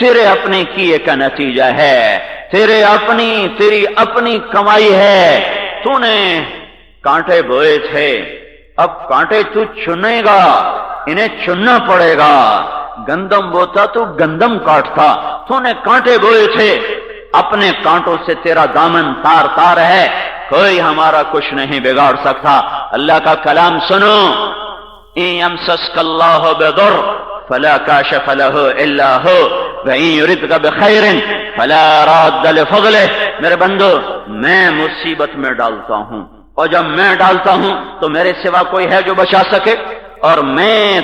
تیرے اپنے کیے کا نتیجہ ہے، تیری اپنی کمائی ہے۔ تو نے کانٹے بوئے تھے، اب کانٹے تو چنے گا، انہیں چننا پڑے گا۔ گندم بوتا تو گندم کاٹتا، تو نے کانٹے بوئے تھے، اپنے کانٹوں سے تیرا دامن تار تار ہے، کوئی ہمارا کچھ نہیں بگاڑ سکتا۔ اللہ کا کلام سنو، ان یمسسک اللہ بضر فلا کاشف له الا هو وان یردک بخیر فلا راد لفضلہ۔ میرے بندو، میں مصیبت میں ڈالتا ہوں، اور جب میں ڈالتا ہوں تو میرے سوا کوئی ہے جو بچا سکے، اور میں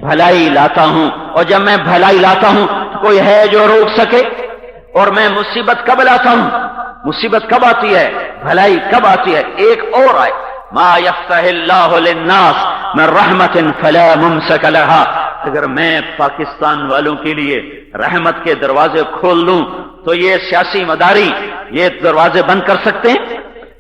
بھلائی لاتا ہوں، اور جب میں بھلائی لاتا ہوں تو کوئی ہے جو روک سکے۔ اور میں مصیبت کب لاتا ہوں؟ مصیبت کب آتی ہے؟ بھلائی کب آتی ہے؟ ایک اور آئے، ما یفتح اللہ للناس من رحمت فلا ممسک لها۔ اگر میں پاکستان والوں کے لیے رحمت کے دروازے کھول دوں تو یہ سیاسی مداری یہ دروازے بند کر سکتے ہیں؟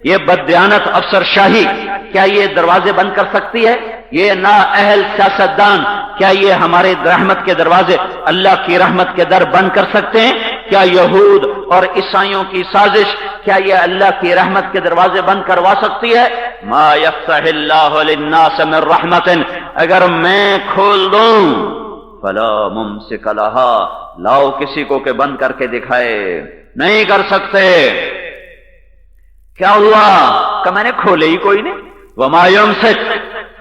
یہ بددیانت افسر شاہی کیا یہ دروازے بند کر سکتی ہے؟ یہ نااہل سیاستدان کیا یہ ہمارے رحمت کے دروازے، اللہ کی رحمت کے در بند کر سکتے ہیں؟ کیا یہود اور عیسائیوں کی سازش کیا یہ اللہ کی رحمت کے دروازے بند کروا سکتی ہے؟ ما یفتح اللہ للناس من رحمت، اگر میں کھول دوں فلا ممسک لہا، لاؤ کسی کو کہ بند کر کے دکھائے، نہیں کر سکتے۔ کیا ہوا کہ میں نے کھولے ہی کوئی نہیں، وما یمسک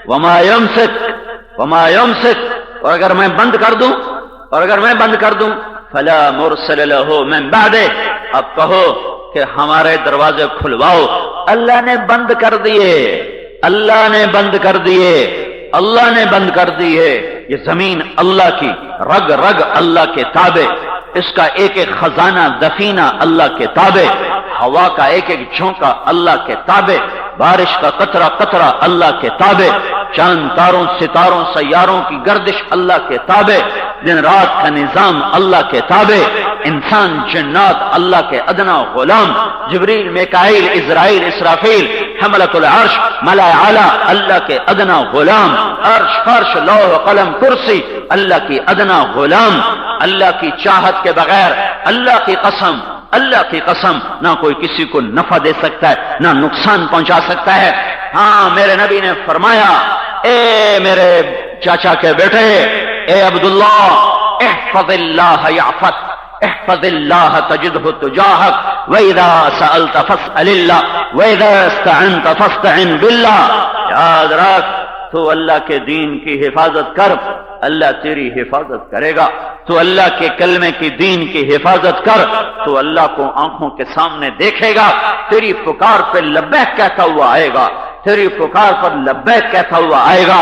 وما یمسک وما یمسک، اور اگر میں بند کر دوں فلا مرسل لہ من بعدہ، اب کہو کہ ہمارے دروازے کھلواؤ۔ اللہ نے بند کر دیے، اللہ نے بند کر دیے۔ یہ زمین اللہ کی، رگ رگ اللہ کے تابع، اس کا ایک ایک خزانہ دفینہ اللہ کے تابع، ہوا کا ایک ایک جھونکا اللہ کے تابع، بارش کا قطرہ قطرہ اللہ کے تابع، چاند تاروں ستاروں سیاروں کی گردش اللہ کے تابع، دن رات کا نظام اللہ کے تابع، انسان جنات اللہ کے ادنا غلام، جبریل میکائیل اسرائیل اسرافیل حملۃ العرش ملائکہ اعلی اللہ کے ادنا غلام، عرش فرش لوح قلم کرسی اللہ کی ادنا غلام۔ اللہ کی چاہت کے بغیر اللہ کی قسم نہ کوئی کسی کو نفع دے سکتا ہے نہ نقصان پہنچا سکتا ہے۔ ہاں میرے نبی نے فرمایا، اے میرے چاچا کے بیٹے، اے عبداللہ، احفظ اللہ یعفظ، احفظ اللہ تجدہ تجاہک، وَإِذَا سَأَلْتَ فَاسْأَلِ اللَّهِ وَإِذَا اسْتَعَنْتَ فَاسْتَعِنْ بِاللَّهِ۔ یاد رکھ، تو اللہ کے دین کی حفاظت کر، اللہ تیری حفاظت کرے گا۔ تو اللہ کے کلمے کی دین کی حفاظت کر، تو اللہ کو آنکھوں کے سامنے دیکھے گا، تیری پکار پہ لبیک کہتا ہوا آئے گا، تیری پکار پر لبیک کہتا ہوا آئے گا۔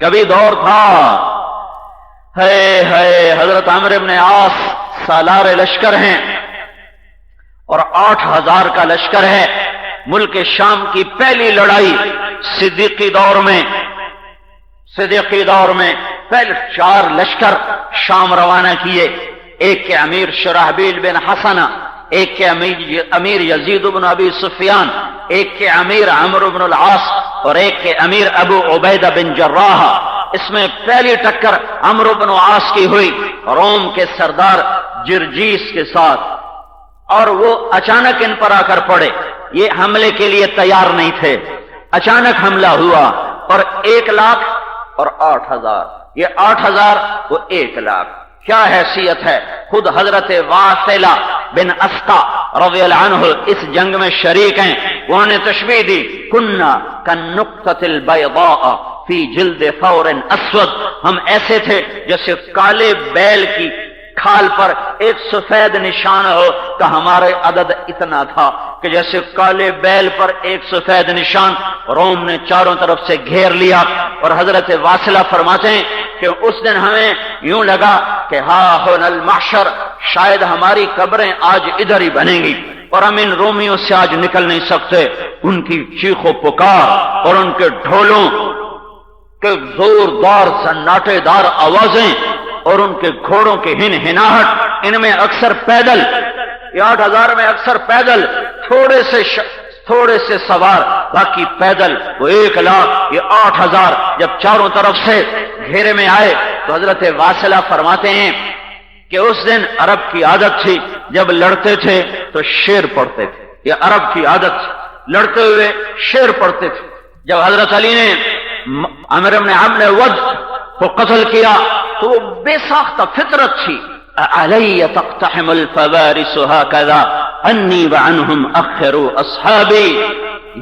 کبھی دور تھا، حضرت عمرو بن عاص سالار لشکر ہیں اور 8000 کا لشکر ہے، ملک شام کی پہلی لڑائی صدیقی دور میں پہلے 4 لشکر شام روانہ کیے، ایک کے امیر شرحبیل بن حسنہ، ایک کے امیر یزید بن ابی سفیان، ایک کے امیر عمرو بن العاص اور ایک کے امیر ابو عبیدہ بن جراح۔ اس میں پہلی ٹکر عمرو بن العاص کی ہوئی روم کے سردار جرجیس کے ساتھ، اور وہ اچانک ان پر آ کر پڑے، یہ حملے کے لیے تیار نہیں تھے، اچانک حملہ ہوا، اور 1,00,000 اور 8,000، یہ 8,000 وہ 1,00,000۔ کیا حیثیت ہے؟ خود حضرت واصلہ بن اسقا رضی اللہ عنہ اس جنگ میں شریک ہیں، انہوں نے تشبیہ دی، کننا کالنقطۃ البیضاء فی جلد ثور اسود، ہم ایسے تھے جیسے کالے بیل کی کھال پر ایک سفید نشان ہو، کہ ہمارے عدد اتنا تھا کہ جیسے کالے بیل پر ایک سفید نشان، روم نے چاروں طرف سے گھیر لیا۔ اور حضرت واصلہ فرماتے ہیں کہ اس دن ہمیں یوں لگا کہ ہاں ہونا المحشر، شاید ہماری قبریں آج ادھر ہی بنیں گی اور ہم ان رومیوں سے آج نکل نہیں سکتے۔ ان کی چیخ و پکار اور ان کے ڈھولوں کے زوردار سناٹے دار آوازیں اور ان کے گھوڑوں کے ہنہناہٹ، ان میں اکثر پیدل، یہ 8,000 میں اکثر پیدل، تھوڑے سے سوار، باقی پیدل، وہ 1,00,000، یہ 8,000 جب چاروں طرف سے گھیرے میں آئے تو حضرت واصلہ فرماتے ہیں کہ اس دن عرب کی عادت تھی جب لڑتے تھے تو شعر پڑھتے تھے، یہ عرب کی عادت، لڑتے ہوئے شعر پڑھتے تھے۔ جب حضرت علی نے عمرو بن عبد ود کو قتل کیا تو وہ بے ساختہ فطرت تھی، علی تقتحم الفوارس هكذا انی وعنهم اخروا اصحابی،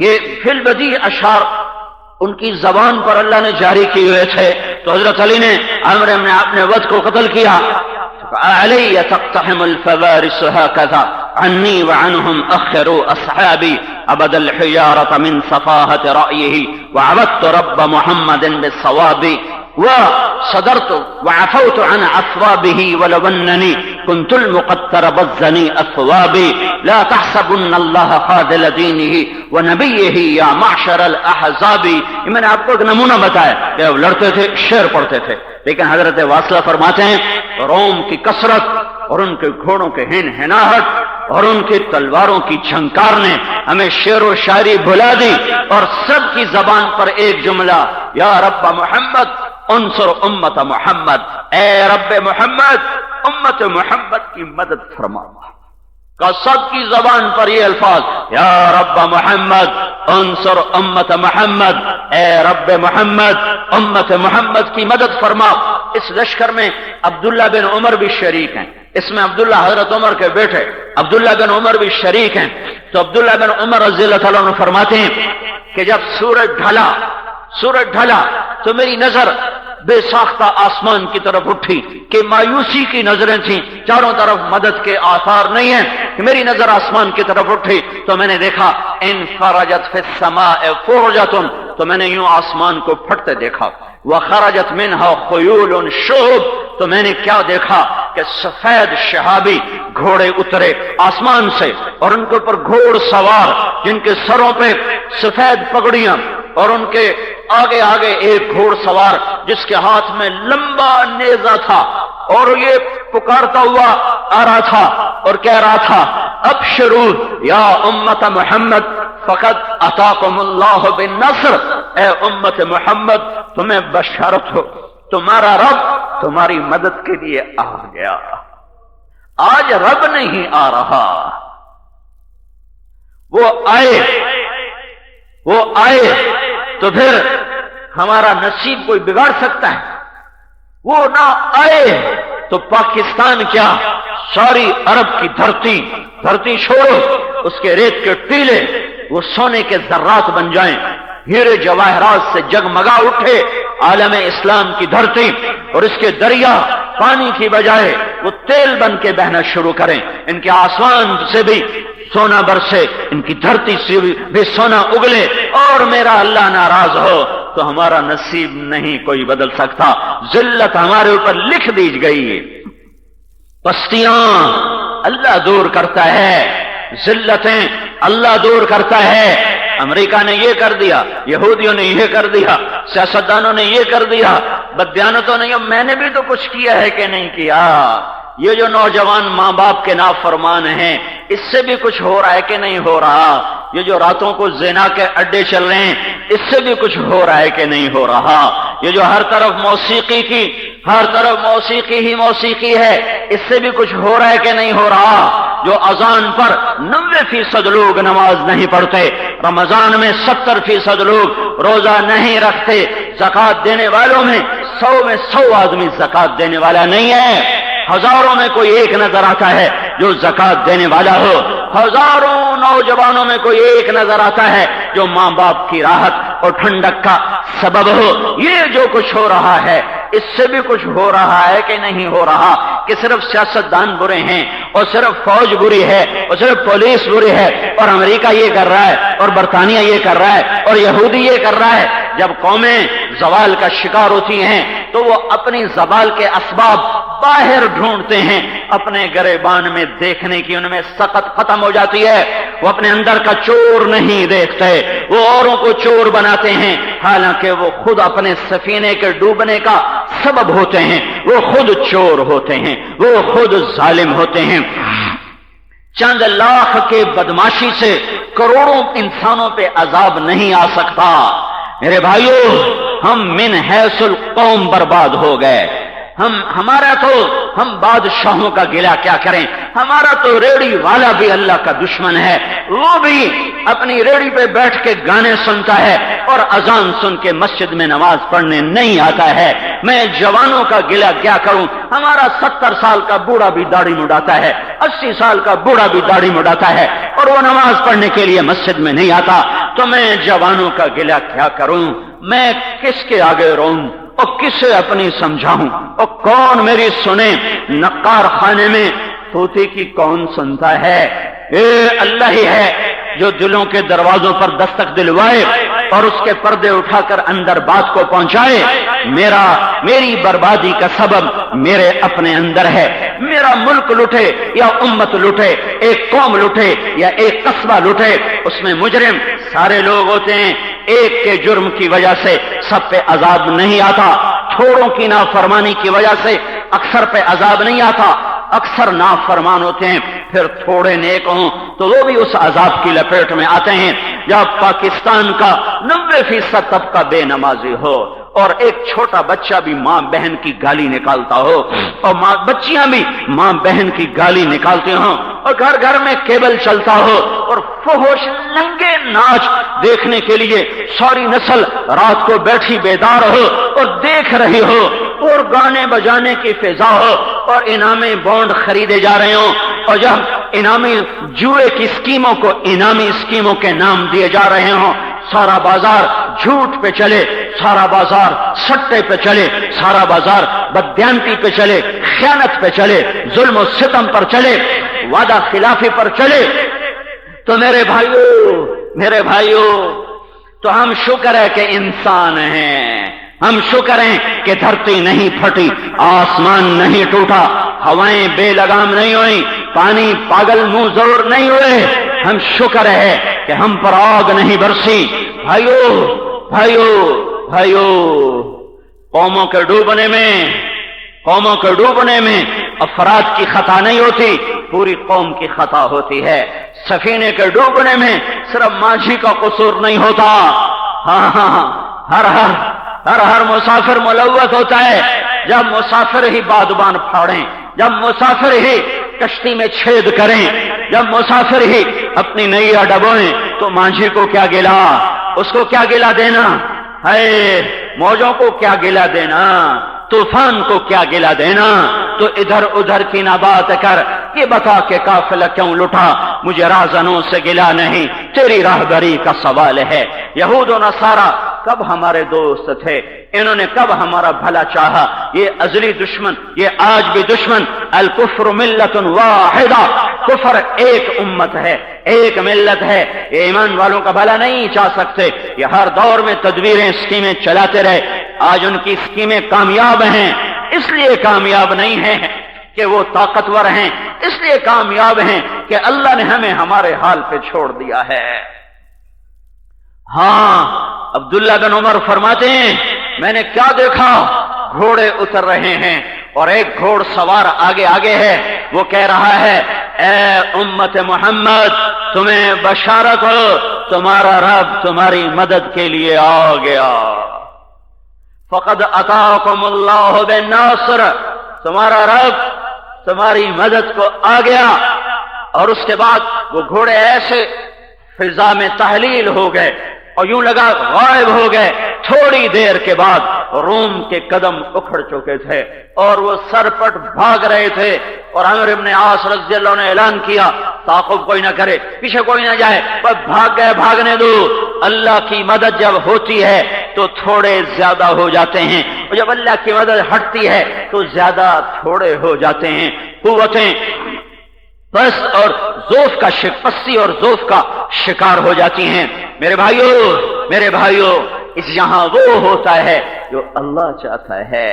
یہ فی البدیع اشعار ان کی زبان پر اللہ نے جاری کیے ہوئے تھے۔ تو حضرت علی نے عمرو بن عبد ود کو قتل کیا، علی تقتحم الفوارس هكذا عني وعنهم أخروا أصحابي أبد الحيارة من صفاهة رأيه وعبدت رب محمد بالصواب وصدرت وعفوت عن أثوابه ولو أنني كنت المقتر بزني أثوابي لا تحسبن الله خاذل دينه ونبيه يا معشر الأحزاب۔ میں نے آپ کو ایک نمونہ بتایا کہ وہ لڑتے تھے، شعر پڑھتے تھے، لیکن حضرت واصلہ فرماتے ہیں روم کی کثرت اور ان کے گھوڑوں کے ہنہناہٹ اور ان کی تلواروں کی جھنکار نے ہمیں شعر و شاعری بھلا دی، اور سب کی زبان پر ایک جملہ، یا رب محمد انصر امت محمد، اے رب محمد امت محمد کی مدد فرما۔ کا سب کی زبان پر یہ الفاظ، یا رب محمد انصر امت محمد، اے رب محمد امت محمد کی مدد فرما۔ اس لشکر میں عبداللہ بن عمر بھی شریک ہیں، اس میں عبداللہ حضرت عمر کے بیٹے عبداللہ بن عمر بھی شریک ہیں۔ تو عبداللہ بن عمر رضی اللہ تعالیٰ عنہ فرماتے ہیں کہ جب سورج ڈھلا تو میری نظر بے ساختہ آسمان کی طرف اٹھی کہ مایوسی کی نظریں تھیں، چاروں طرف مدد کے آثار نہیں ہیں، کہ میری نظر آسمان کی طرف اٹھی تو میں نے دیکھا انفرجت فی السماء فرجۃ، تو میں نے یوں آسمان کو پھٹتے دیکھا، وخرجت منها خیول شہب، تو میں نے کیا دیکھا کہ سفید شہابی گھوڑے اترے آسمان سے، اور ان کے اوپر گھوڑ سوار جن کے سروں پہ سفید پگڑیاں، اور ان کے آگے آگے ایک گھوڑ سوار جس کے ہاتھ میں لمبا نیزہ تھا، اور یہ پکارتا ہوا آ رہا تھا اور کہہ رہا تھا ابشروا یا امت محمد فقد اتاکم اللہ بالنصر، اے امت محمد تمہیں بشارت ہو، تمہارا رب تمہاری مدد کے لیے آ گیا۔ آج رب نہیں آ رہا، وہ آئے تو پھر ہمارا نصیب کوئی بگاڑ سکتا ہے؟ وہ نہ آئے تو پاکستان کیا، ساری عرب کی دھرتی چھوڑو، اس کے ریت کے ٹیلے وہ سونے کے ذرات بن جائیں، ہیرے جواہرات سے جگمگا اٹھے عالم اسلام کی دھرتی، اور اس کے دریا پانی کی بجائے وہ تیل بن کے بہنا شروع کریں، ان کے آسمان سے بھی سونا برسے، ان کی دھرتی سے بھی سونا اگلے، اور میرا اللہ ناراض ہو تو ہمارا نصیب نہیں کوئی بدل سکتا۔ ذلت ہمارے اوپر لکھ دی گئی، پستیاں اللہ دور کرتا ہے، ذلتیں اللہ دور کرتا ہے۔ امریکہ نے یہ کر دیا، یہودیوں نے یہ کر دیا، سیاستدانوں نے یہ کر دیا، بددیانتوں نے یہ، میں نے بھی تو کچھ کیا ہے کہ نہیں کیا؟ یہ جو نوجوان ماں باپ کے نافرمان ہیں، اس سے بھی کچھ ہو رہا ہے کہ نہیں ہو رہا؟ یہ جو راتوں کو زنا کے اڈے چل رہے ہیں، اس سے بھی کچھ ہو رہا ہے کہ نہیں ہو رہا؟ یہ جو ہر طرف موسیقی ہی موسیقی ہے، اس سے بھی کچھ ہو رہا ہے کہ نہیں ہو رہا؟ جو اذان پر 90% لوگ نماز نہیں پڑھتے، رمضان میں 70% لوگ روزہ نہیں رکھتے، زکوٰۃ دینے والوں میں 100 آدمی زکوٰۃ دینے والا نہیں ہے، ہزاروں میں کوئی ایک نظر آتا ہے جو زکوٰۃ دینے والا ہو، ہزاروں نوجوانوں میں کوئی ایک نظر آتا ہے جو ماں باپ کی راحت اور ٹھنڈک کا سبب ہو۔ یہ جو کچھ ہو رہا ہے، اس سے بھی کچھ ہو رہا ہے کہ نہیں ہو رہا؟ کہ صرف سیاستدان برے ہیں، اور صرف فوج بری ہے، اور صرف پولیس بری ہے، اور امریکہ یہ کر رہا ہے، اور برطانیہ یہ کر رہا ہے، اور یہودی یہ کر رہا ہے؟ جب قومیں زوال کا شکار ہوتی ہیں تو وہ اپنی زوال کے اسباب باہر ڈھونڈتے ہیں، اپنے گریبان میں دیکھنے کی ان میں سخت ختم ہو جاتی ہے، وہ اپنے اندر کا چور نہیں دیکھتے، وہ اوروں کو چور بناتے ہیں، حالانکہ وہ خود اپنے سفینے کے ڈوبنے کا سبب ہوتے ہیں، وہ خود چور ہوتے ہیں، وہ خود ظالم ہوتے ہیں۔ چند لاکھ کے بدماشی سے کروڑوں انسانوں پہ عذاب نہیں آ سکتا۔ میرے بھائیو، ہم من حیث القوم برباد ہو گئے۔ ہم بادشاہوں کا گلہ کیا کریں؟ ہمارا تو ریڑی والا بھی اللہ کا دشمن ہے، وہ بھی اپنی ریڑی پہ بیٹھ کے گانے سنتا ہے اور اذان سن کے مسجد میں نماز پڑھنے نہیں آتا ہے۔ میں جوانوں کا گلہ کیا کروں؟ ہمارا 70 سال کا بوڑھا بھی داڑھی مڈاتا ہے، 80 سال کا بوڑھا بھی داڑھی مڈاتا ہے، اور وہ نماز پڑھنے کے لیے مسجد میں نہیں آتا۔ تو میں جوانوں کا گلہ کیا کروں؟ میں کس کے آگے روؤں اور کسے اپنی سمجھاؤں؟ اور کون میری سنے؟ نقار خانے میں طوطی کی کون سنتا ہے؟ اے اللہ ہی ہے جو دلوں کے دروازوں پر دستک دلوائے اور اس کے پردے اٹھا کر اندر بات کو پہنچائے۔ میری بربادی کا سبب میرے اپنے اندر ہے۔ میرا ملک لٹے یا امت لٹے، ایک قوم لٹے یا ایک قصبہ لٹے، اس میں مجرم سارے لوگ ہوتے ہیں، ایک کے جرم کی وجہ سے سب پہ عذاب نہیں آتا، تھوڑوں کی نافرمانی کی وجہ سے اکثر پہ عذاب نہیں آتا، اکثر نافرمان ہوتے ہیں، پھر تھوڑے نیک ہوں تو وہ بھی اس عذاب کی لپیٹ میں آتے ہیں۔ جب پاکستان کا 90% طبقہ بے نمازی ہو اور ایک چھوٹا بچہ بھی ماں بہن کی گالی نکالتا ہو اور بچیاں بھی ماں بہن کی گالی نکالتے ہوں، اور گھر گھر میں کیبل چلتا ہو اور فحش ننگے ناچ دیکھنے کے لیے ساری نسل رات کو بیٹھی بیدار ہو اور دیکھ رہی ہو، اور گانے بجانے کی فضا ہو اور انعامی بانڈ خریدے جا رہے ہوں، اور جب انعامی جوئے کی اسکیموں کو انعامی اسکیموں کے نام دیے جا رہے ہوں، سارا بازار جھوٹ پہ چلے، سارا بازار سٹے پہ چلے، سارا بازار بددیانتی پہ چلے، خیانت پہ چلے، ظلم و ستم پر چلے، وعدہ خلافی پر چلے، تو میرے بھائیو تو ہم شکر ہے کہ انسان ہیں، ہم شکر ہیں کہ دھرتی نہیں پھٹی، آسمان نہیں ٹوٹا، ہوائیں بے لگام نہیں ہوئی، پانی پاگل منہ زور نہیں ہوئے، ہم شکر ہے کہ ہم پر آگ نہیں برسی۔ بھائیو قوموں کے ڈوبنے میں افراد کی خطا نہیں ہوتی، پوری قوم کی خطا ہوتی ہے۔ سفینے کے ڈوبنے میں صرف ماجھی کا قصور نہیں ہوتا، ہر مسافر ملوث ہوتا ہے۔ جب مسافر ہی بادبان پھاڑیں، جب مسافر ہی کشتی میں چھید کریں، جب مسافر ہی اپنی نئیاں ڈبوئیں، تو ماجھی کو کیا گلا، اس کو کیا گلا دینا ہے، موجوں کو کیا گلا دینا، طوفان کو کیا گلا دینا۔ تو ادھر ادھر کی نہ بات کر، یہ بتا کہ قافلہ کیوں لٹا، مجھے راہزنوں سے گلا نہیں، تیری راہبری کا سوال ہے۔ یہود و نصارہ کب ہمارے دوست تھے، انہوں نے کب ہمارا بھلا چاہا، یہ ازلی دشمن، یہ آج بھی دشمن۔ الکفر ملت واحدہ، کفر ایک امت ہے، ایک ملت ہے، یہ ایمان والوں کا بھلا نہیں چاہ سکتے، یہ ہر دور میں تدبیریں اسکیمیں چلاتے رہے۔ آج ان کی اسکیمیں کامیاب ہیں، اس لیے کامیاب نہیں ہیں کہ وہ طاقتور ہیں، اس لیے کامیاب ہیں کہ اللہ نے ہمیں ہمارے حال پہ چھوڑ دیا ہے۔ ہاں، عبداللہ بن عمر فرماتے ہیں میں نے کیا دیکھا، گھوڑے اتر رہے ہیں اور ایک گھوڑ سوار آگے ہے، وہ کہہ رہا ہے اے امت محمد تمہیں بشارت ہو، تمہارا رب تمہاری مدد کے لیے آ گیا، فقد اتاکم اللہ بالنصر، تمہارا رب تمہاری مدد کو آ گیا۔ اور اس کے بعد وہ گھوڑے ایسے فضا میں تحلیل ہو گئے اور یوں لگا غائب ہو گئے۔ تھوڑی دیر کے بعد روم کے قدم اکھڑ چکے تھے اور وہ سرپٹ بھاگ رہے تھے، اور عمرو ابن عاص رضی اللہ عنہ نے اعلان کیا تعاقب کوئی نہ کرے، پیچھے کوئی نہ جائے، بس بھاگ گئے، بھاگنے دو۔ اللہ کی مدد جب ہوتی ہے تو تھوڑے زیادہ ہو جاتے ہیں، اور جب اللہ کی مدد ہٹتی ہے تو زیادہ تھوڑے ہو جاتے ہیں۔ قوتیں بس اور پسی اور ذوف کا شکار ہو جاتی ہیں۔ میرے بھائیو اس یہاں وہ ہوتا ہے جو اللہ چاہتا ہے۔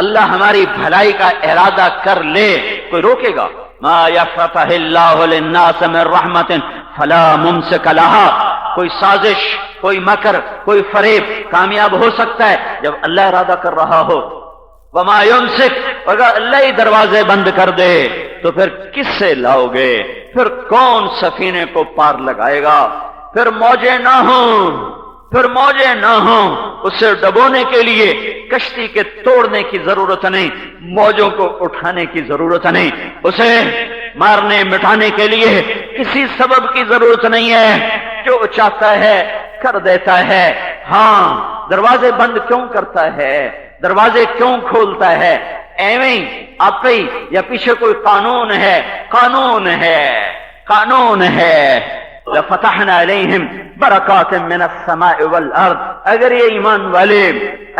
اللہ ہماری بھلائی کا ارادہ کر لے، کوئی روکے گا؟ ما یفتح اللہ للناس من رحمت فلا ممسک لها۔ کوئی سازش، کوئی مکر، کوئی فریب کامیاب ہو سکتا ہے جب اللہ ارادہ کر رہا ہو۔ وما یمسک، اگر اللہ ہی دروازے بند کر دے تو پھر کس سے لاؤ گے؟ پھر کون سفینے کو پار لگائے گا؟ پھر موجیں نہ ہوں، اسے ڈبونے کے لیے کشتی کے توڑنے کی ضرورت نہیں، موجوں کو اٹھانے کی ضرورت نہیں، اسے مارنے مٹانے کے لیے کسی سبب کی ضرورت نہیں ہے، جو چاہتا ہے کر دیتا ہے۔ ہاں، دروازے بند کیوں کرتا ہے، دروازے کیوں کھولتا ہے؟ ایویں آپ ہی یا پیچھے کوئی قانون ہے۔ لفتحنا علیہم برکات من السماء والارض۔ اگر یہ ایمان والے،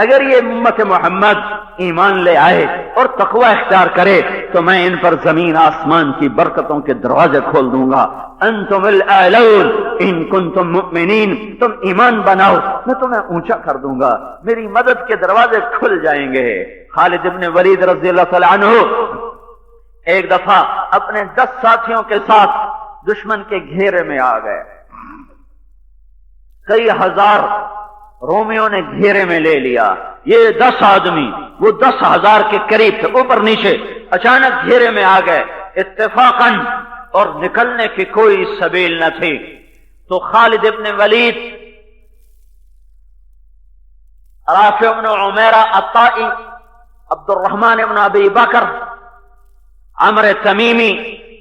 اگر یہ امت محمد ایمان لے آئے اور تقوی اختیار کرے تو میں ان پر زمین آسمان کی برکتوں کے دروازے کھول دوں گا۔ انتم الاعلون ان کنتم مؤمنین، تم ایمان بناؤ میں تمہیں اونچا کر دوں گا، میری مدد کے دروازے کھل جائیں گے۔ خالد ابن ولید رضی اللہ تعالی عنہ ایک دفعہ اپنے 10 ساتھیوں کے ساتھ دشمن کے گھیرے میں آ گئے، کئی ہزار رومیوں نے گھیرے میں لے لیا، یہ 10 آدمی وہ 10,000 کے قریب تھے، اوپر نیچے، اچانک گھیرے میں آ گئے اتفاقاً، اور نکلنے کی کوئی سبیل نہ تھی۔ تو خالد ابن ولید، رافع بن عمیرہ الطائی، عبد الرحمن ابن ابی بکر، عمرو تمیمی،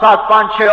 7, 5, 6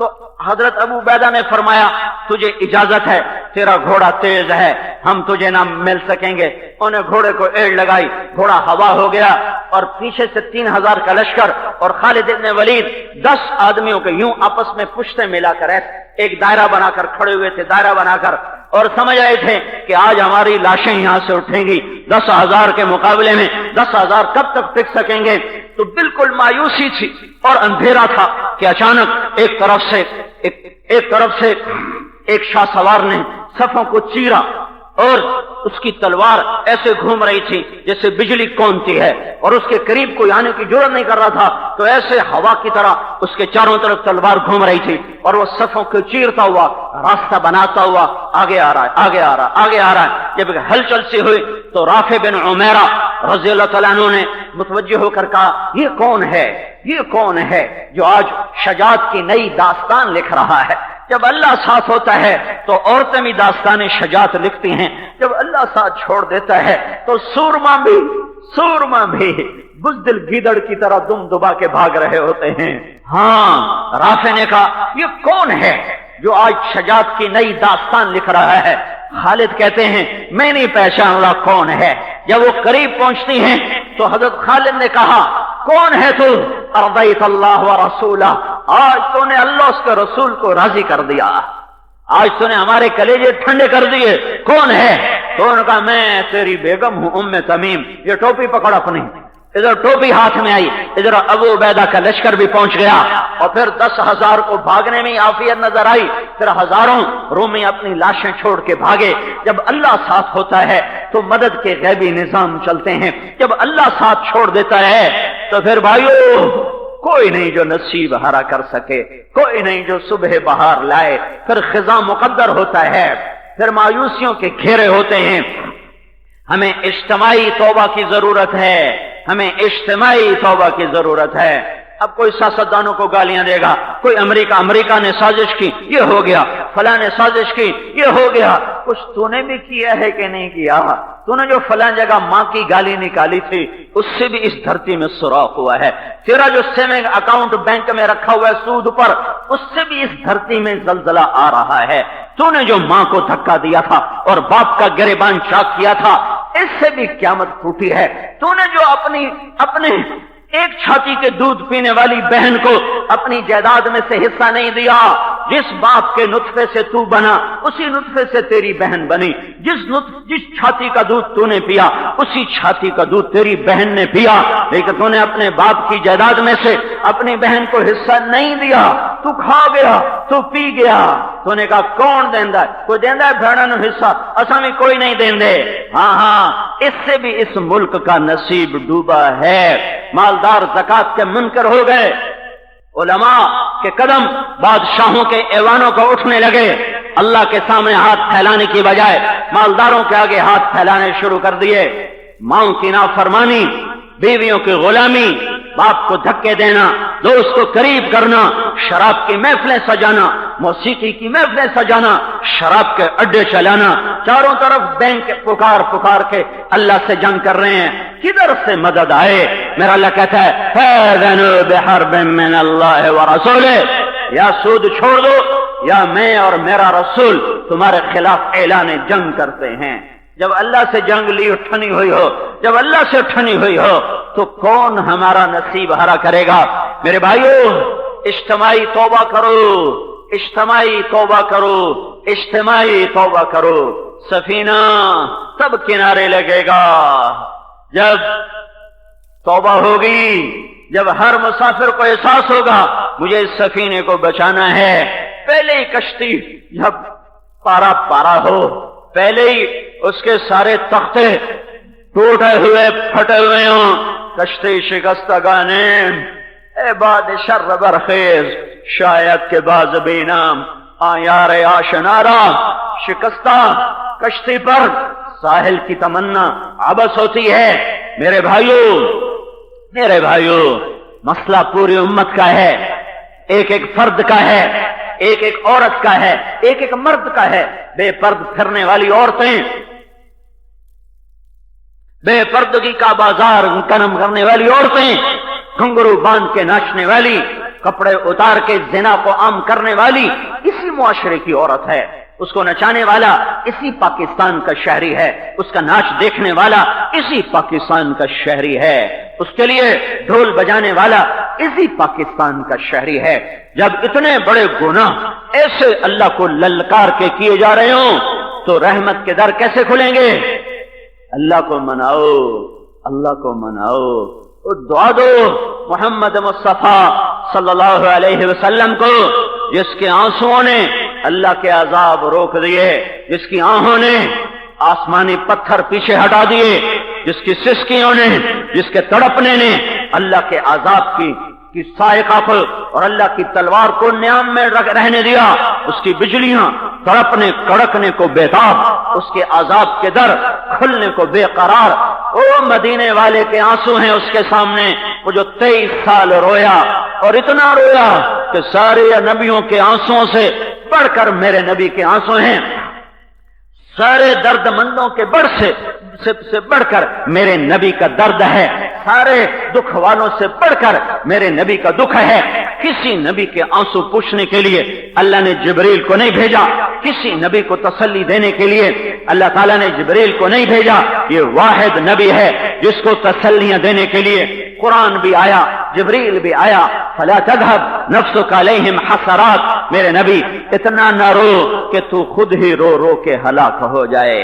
تو حضرت ابو عبیدہ نے فرمایا تجھے اجازت ہے، تیرا گھوڑا تیز ہے، ہم تجھے نہ مل سکیں گے۔ انہیں گھوڑے کو ایڑ لگائی، گھوڑا ہوا ہو گیا اور پیچھے سے 3000 کا لشکر اور خالد ابن ولید 10 آدمیوں کے یوں آپس میں پشتیں ملا کر ایک دائرہ بنا کر کھڑے ہوئے تھے، دائرہ بنا کر، اور سمجھ آئے تھے کہ آج ہماری لاشیں یہاں سے اٹھیں گی 10,000 کے مقابلے میں 10,000 کب تک ٹک سکیں گے؟ تو بالکل مایوسی تھی اور اندھیرا تھا کہ اچانک ایک طرف سے ایک شاہ سوار نے صفوں کو چیرا اور اس کی تلوار ایسے گھوم رہی تھی جیسے بجلی کونتی ہے، اور اس کے قریب کوئی آنے کی جرات نہیں کر رہا تھا، تو ایسے ہوا کی طرح اس کے چاروں طرف تلوار گھوم رہی تھی اور وہ صفوں کو چیرتا ہوا راستہ بناتا ہوا آگے آ رہا ہے۔ جب ہلچل سی ہوئی تو رافع بن عمیرہ رضی اللہ تعالیٰ عنہ نے متوجہ ہو کر کہا یہ کون ہے جو آج شجاعت کی نئی داستان لکھ رہا ہے؟ جب اللہ ساتھ ہوتا ہے تو عورتیں بھی داستان شجاعت لکھتی ہیں، جب اللہ ساتھ چھوڑ دیتا ہے تو سورما بھی بزدل گیدڑ کی طرح دم دبا کے بھاگ رہے ہوتے ہیں۔ ہاں، رافع نے کہا یہ کون ہے جو آج شجاعت کی نئی داستان لکھ رہا ہے؟ خالد کہتے ہیں میں نہیں پہچان رہا کون ہے۔ جب وہ قریب پہنچتی ہیں تو حضرت خالد نے کہا کون ہے تو؟ ارضیت اللہ و رسولہ، آج تو نے اللہ اس کے رسول کو راضی کر دیا، آج تو نے ہمارے کلیجے ٹھنڈے کر دیے، کون ہے؟ تو انہوں نے کہا میں تیری بیگم ہوں ام تمیم۔ یہ ٹوپی پکڑ اپنی، ادھر ٹوپی ہاتھ میں آئی، ادھر ابو عبیدہ کا لشکر بھی پہنچ گیا اور پھر 10,000 کو بھاگنے میں عافیت نظر آئی، پھر ہزاروں رومی اپنی لاشیں چھوڑ کے بھاگے۔ جب اللہ ساتھ ہوتا ہے تو مدد کے غیبی نظام چلتے ہیں، جب اللہ ساتھ چھوڑ دیتا ہے تو پھر بھائیو کوئی نہیں جو نصیب ہرا کر سکے، کوئی نہیں جو صبح بہار لائے۔ پھر خزاں مقدر ہوتا ہے، پھر مایوسیوں کے گھیرے ہوتے ہیں۔ ہمیں اجتماعی توبہ کی ضرورت ہے، ہمیں اجتماعی توبہ کی ضرورت ہے۔ اب کوئی سیاستدانوں کو گالیاں دے گا، کوئی امریکہ نے سازش کی یہ ہو گیا، فلاں نے سازش کی یہ ہو گیا۔ کچھ تو نے بھی کیا ہے کہ نہیں کیا؟ تو نے جو فلاں جگہ ماں کی گالی نکالی تھی اس سے بھی اس دھرتی میں سوراخ ہوا ہے، تیرا جو سیونگ اکاؤنٹ بینک میں رکھا ہوا ہے سود پر اس سے بھی اس دھرتی میں زلزلہ آ رہا ہے، تو نے جو ماں کو دھکا دیا تھا اور باپ کا گریبان چاک کیا تھا اس سے بھی قیامت ٹوٹی ہے، تو نے جو اپنے ایک چھاتی کے دودھ پینے والی بہن کو اپنی جائیداد میں سے حصہ نہیں دیا، جس باپ کے نطفے سے تو بنا اسی نطفے سے تیری بہن بنی، جس چھاتی کا دودھ تو نے پیا اسی چھاتی کا دودھ تیری بہن نے پیا، لیکن تو نے اپنے باپ کی جائیداد میں سے اپنی بہن کو حصہ نہیں دیا، تو کھا گیا، تو پی گیا۔ تو نے کہا کون دیندا ہے؟ کوئی دیندا ہے بھیڑاں نو حصہ؟ اساں بھی کوئی نہیں دیندے۔ ہاں اس سے بھی اس ملک کا نصیب ڈوبا ہے۔ مالدار زکات کے منکر ہو گئے، علماء کے قدم بادشاہوں کے ایوانوں کو اٹھنے لگے، اللہ کے سامنے ہاتھ پھیلانے کی بجائے مالداروں کے آگے ہاتھ پھیلانے شروع کر دیے۔ ماں کی نافرمانی، بیویوں کی غلامی، باپ کو دھکے دینا، دوست کو قریب کرنا، شراب کی محفلیں سجانا، موسیقی کی محفلیں سجانا، شراب کے اڈے چلانا، چاروں طرف بینک پکار کے اللہ سے جنگ کر رہے ہیں، کدھر سے مدد آئے؟ میرا اللہ کہتا ہے فَأَذَنُوا بِحَرْبٍ مِّنَ اللَّهِ وَرَسُولِهِ، یا سود چھوڑ دو یا میں اور میرا رسول تمہارے خلاف اعلان جنگ کرتے ہیں۔ جب اللہ سے جنگ لی اٹھنی ہوئی ہو، جب اللہ سے اٹھنی ہوئی ہو تو کون ہمارا نصیب ہرا کرے گا؟ میرے بھائیو اجتماعی توبہ کرو، اجتماعی توبہ کرو، اجتماعی توبہ کرو۔ سفینہ تب کنارے لگے گا جب توبہ ہوگی، جب ہر مسافر کو احساس ہوگا مجھے اس سفینے کو بچانا ہے۔ پہلے ہی کشتی جب پارا ہو، پہلے ہی اس کے سارے تختے ٹوٹے ہوئے پھٹے ہوئے ہوں، کشتی شکستگانے اے باد شر برخیز، شاید کے باز بینام آیار آشنارا، شکستہ کشتی پر ساحل کی تمنا عبث ہوتی ہے۔ میرے بھائیو مسئلہ پوری امت کا ہے، ایک ایک فرد کا ہے، ایک ایک عورت کا ہے، ایک ایک مرد کا ہے۔ بے پرد پھرنے والی عورتیں، بے پردگی کا بازار کنم کرنے والی عورتیں، گھنگرو باندھ کے ناچنے والی کپڑے اتار کے زنا کو عام کرنے والی اسی معاشرے کی عورت ہے، اس کو نچانے والا اسی پاکستان کا شہری ہے، اس کا ناچ دیکھنے والا اسی پاکستان کا شہری ہے، اس کے لیے ڈھول بجانے والا اسی پاکستان کا شہری ہے۔ جب اتنے بڑے گناہ ایسے اللہ کو للکار کے کیے جا رہے ہوں تو رحمت کے در کیسے کھلیں گے؟ اللہ کو مناؤ، اللہ کو مناؤ، دعا دو محمد مصطفیٰ صلی اللہ علیہ وسلم کو، جس کے آنسوؤں نے اللہ کے عذاب روک دیے، جس کی آنکھوں نے آسمانی پتھر پیچھے ہٹا دیے، جس کی سسکیوں نے، جس کے تڑپنے نے اللہ کے عذاب کی سائقہ کو اور اللہ کی تلوار کو نیام میں رہنے دیا، اس کی بجلیاں تڑپنے کڑکنے کو بیتاب، اس کے عذاب کے در کھلنے کو بے قرار۔ او مدینے والے کے آنسو ہیں اس کے سامنے، وہ جو 23 سال رویا اور اتنا رویا کہ سارے نبیوں کے آنسوؤں سے بڑھ کر میرے نبی کے آنسو ہیں، سارے درد مندوں کے سے بڑھ کر میرے نبی کا درد ہے، سارے دکھ والوں سے بڑھ کر میرے نبی کا دکھ ہے۔ کسی نبی کے آنسو پوچھنے کے لیے اللہ نے جبریل کو نہیں بھیجا، کسی نبی کو تسلی دینے کے لیے اللہ تعالیٰ نے جبریل کو نہیں بھیجا، یہ واحد نبی ہے جس کو تسلیاں دینے کے لیے قرآن بھی آیا، جبریل بھی آیا۔ فلا تذهب نفسك عليهم حسرات، میرے نبی اتنا نہ رو کہ تو خود ہی رو رو کے ہلاک ہو جائے۔